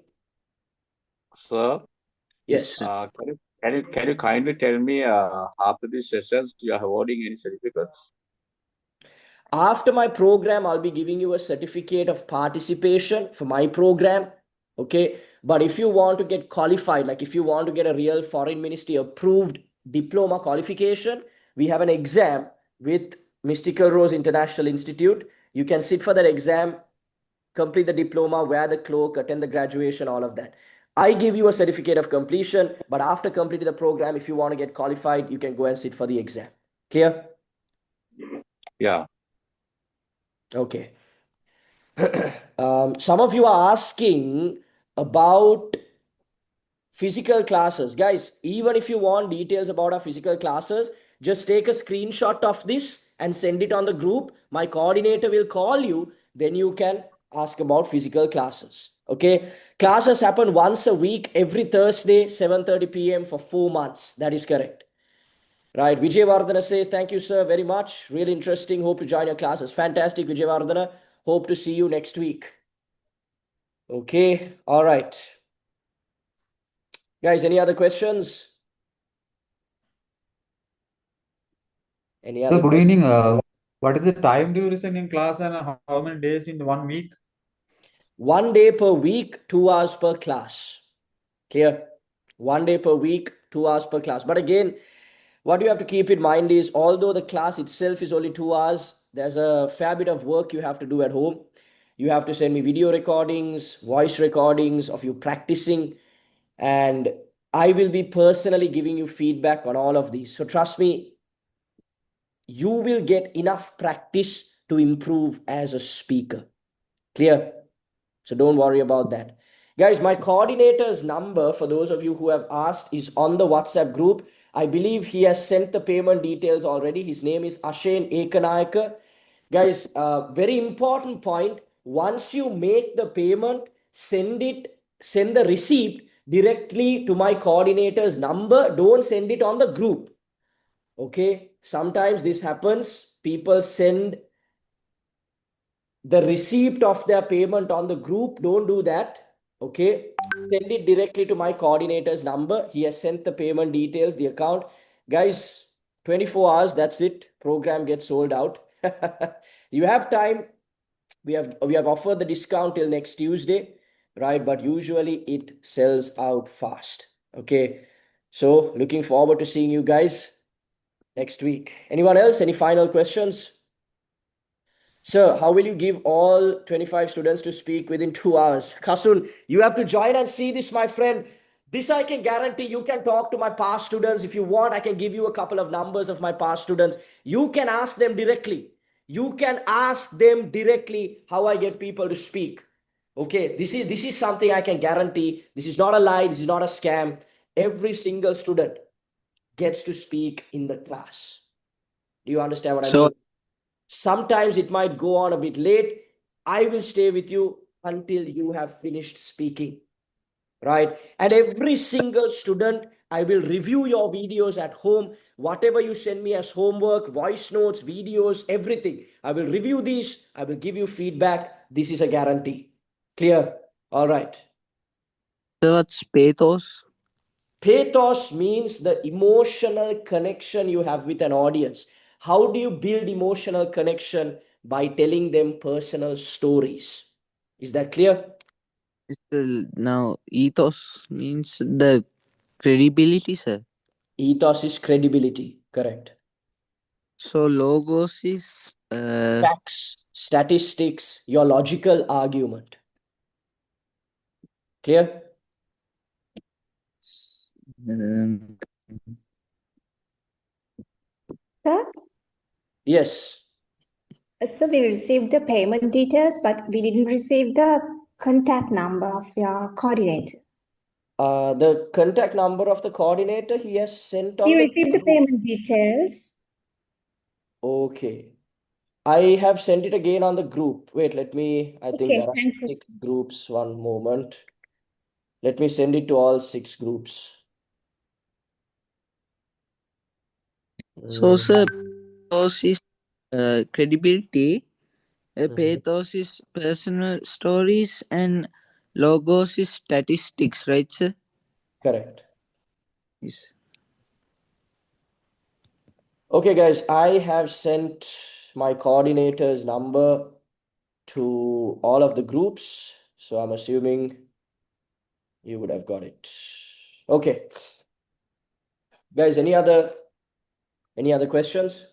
Sir, Yes. can you kindly tell me after these sessions you are awarding any certificates? After my program, I'll be giving you a certificate of participation for my program. Okay. But if you want to get qualified, like if you want to get a real foreign ministry approved diploma qualification, we have an exam with Mystical Rose International Institute. You can sit for that exam, complete the diploma, wear the cloak, attend the graduation, all of that. I give you a certificate of completion, but after completing the program, if you want to get qualified, you can go and sit for the exam. Clear? Yeah. Okay. Some of you are asking about physical classes. Guys, even if you want details about our physical classes, just take a screenshot of this and send it on the group. My coordinator will call you. Then you can ask about physical classes. Okay. Classes happen once a week, every Thursday, 7:30 p.m. for 4 months. That is correct. Right. Vijay Vardhana says, thank you, sir, very much. Really interesting. Hope to join your classes. Fantastic, Vijay Vardhana. Hope to see you next week. Okay. All right. Guys, any other questions? Any other Good questions? evening. What is the time duration in class and how many days in 1 week? 1 day per week, 2 hours per class. Clear? 1 day per week, 2 hours per class. But again, what you have to keep in mind is although the class itself is only 2 hours, there's a fair bit of work you have to do at home. You have to send me video recordings, voice recordings of you practicing, and I will be personally giving you feedback on all of these. So trust me, you will get enough practice to improve as a speaker. Clear? So don't worry about that. Guys, my coordinator's number, for those of you who have asked, is on the WhatsApp group. I believe he has sent the payment details already. His name is Ashen Ekanayaka. Guys, very important point. Once you make the payment, send the receipt directly to my coordinator's number. Don't send it on the group. Okay. Sometimes this happens. People send the receipt of their payment on the group. Don't do that. Okay. Send it directly to my coordinator's number. He has sent the payment details, the account. Guys, 24 hours, that's it. Program gets sold out. You have time. We have offered the discount till next Tuesday, right? But usually it sells out fast. Okay. So looking forward to seeing you guys next week. Anyone else? Any final questions? Sir, how will you give all 25 students to speak within 2 hours? Kasun, you have to join and see this, my friend. This I can guarantee. You can talk to my past students. If you want, I can give you a couple of numbers of my past students. You can ask them directly. You can ask them directly how I get people to speak. Okay, this is something I can guarantee. This is not a lie. This is not a scam. Every single student gets to speak in the class. Do you understand what I mean? Sometimes it might go on a bit late. I will stay with you until you have finished speaking, right? And every single student, I will review your videos at home. Whatever you send me as homework, voice notes, videos, everything, I will review these. I will give you feedback. This is a guarantee. Clear? All right. So what's pathos? Pathos means the emotional connection you have with an audience. How do you build emotional connection? By telling them personal stories. Is that clear? Now, ethos means the credibility, sir. Ethos is credibility. Correct. So logos is facts, statistics, your logical argument. Clear? Sir? Yes. So we received the payment details, but we didn't receive the contact number of your coordinator. The contact number of the coordinator he has sent on We the received the group. payment details. Okay. I have sent it again on the group. Wait, I think there are Thanks. 6 groups. One moment. Let me send it to all 6 groups. So, sir, pathos is credibility, pathos is personal stories, and logos is statistics, right, sir? Correct. Yes. Okay, guys, I have sent my coordinator's number to all of the groups. So I'm assuming you would have got it. Okay. Guys, any other questions?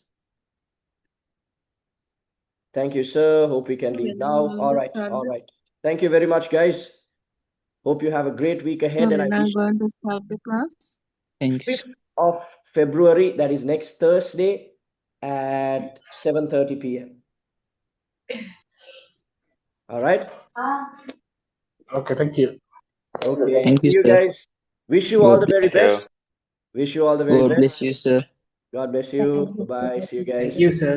Thank you, sir. Hope we can leave now. All right. All right. Thank you very much, guys. Hope you have a great week ahead. So And I when are wish going to start the class? Thank you. 5th of February, that is next Thursday at 7:30 p.m. All right. Okay, thank you. Okay. Thank you, See you sir. guys. Wish you all the very Thank you. best. Wish you all the very God best. bless you, sir. God bless you. Bye-bye. See you guys. Thank you, sir.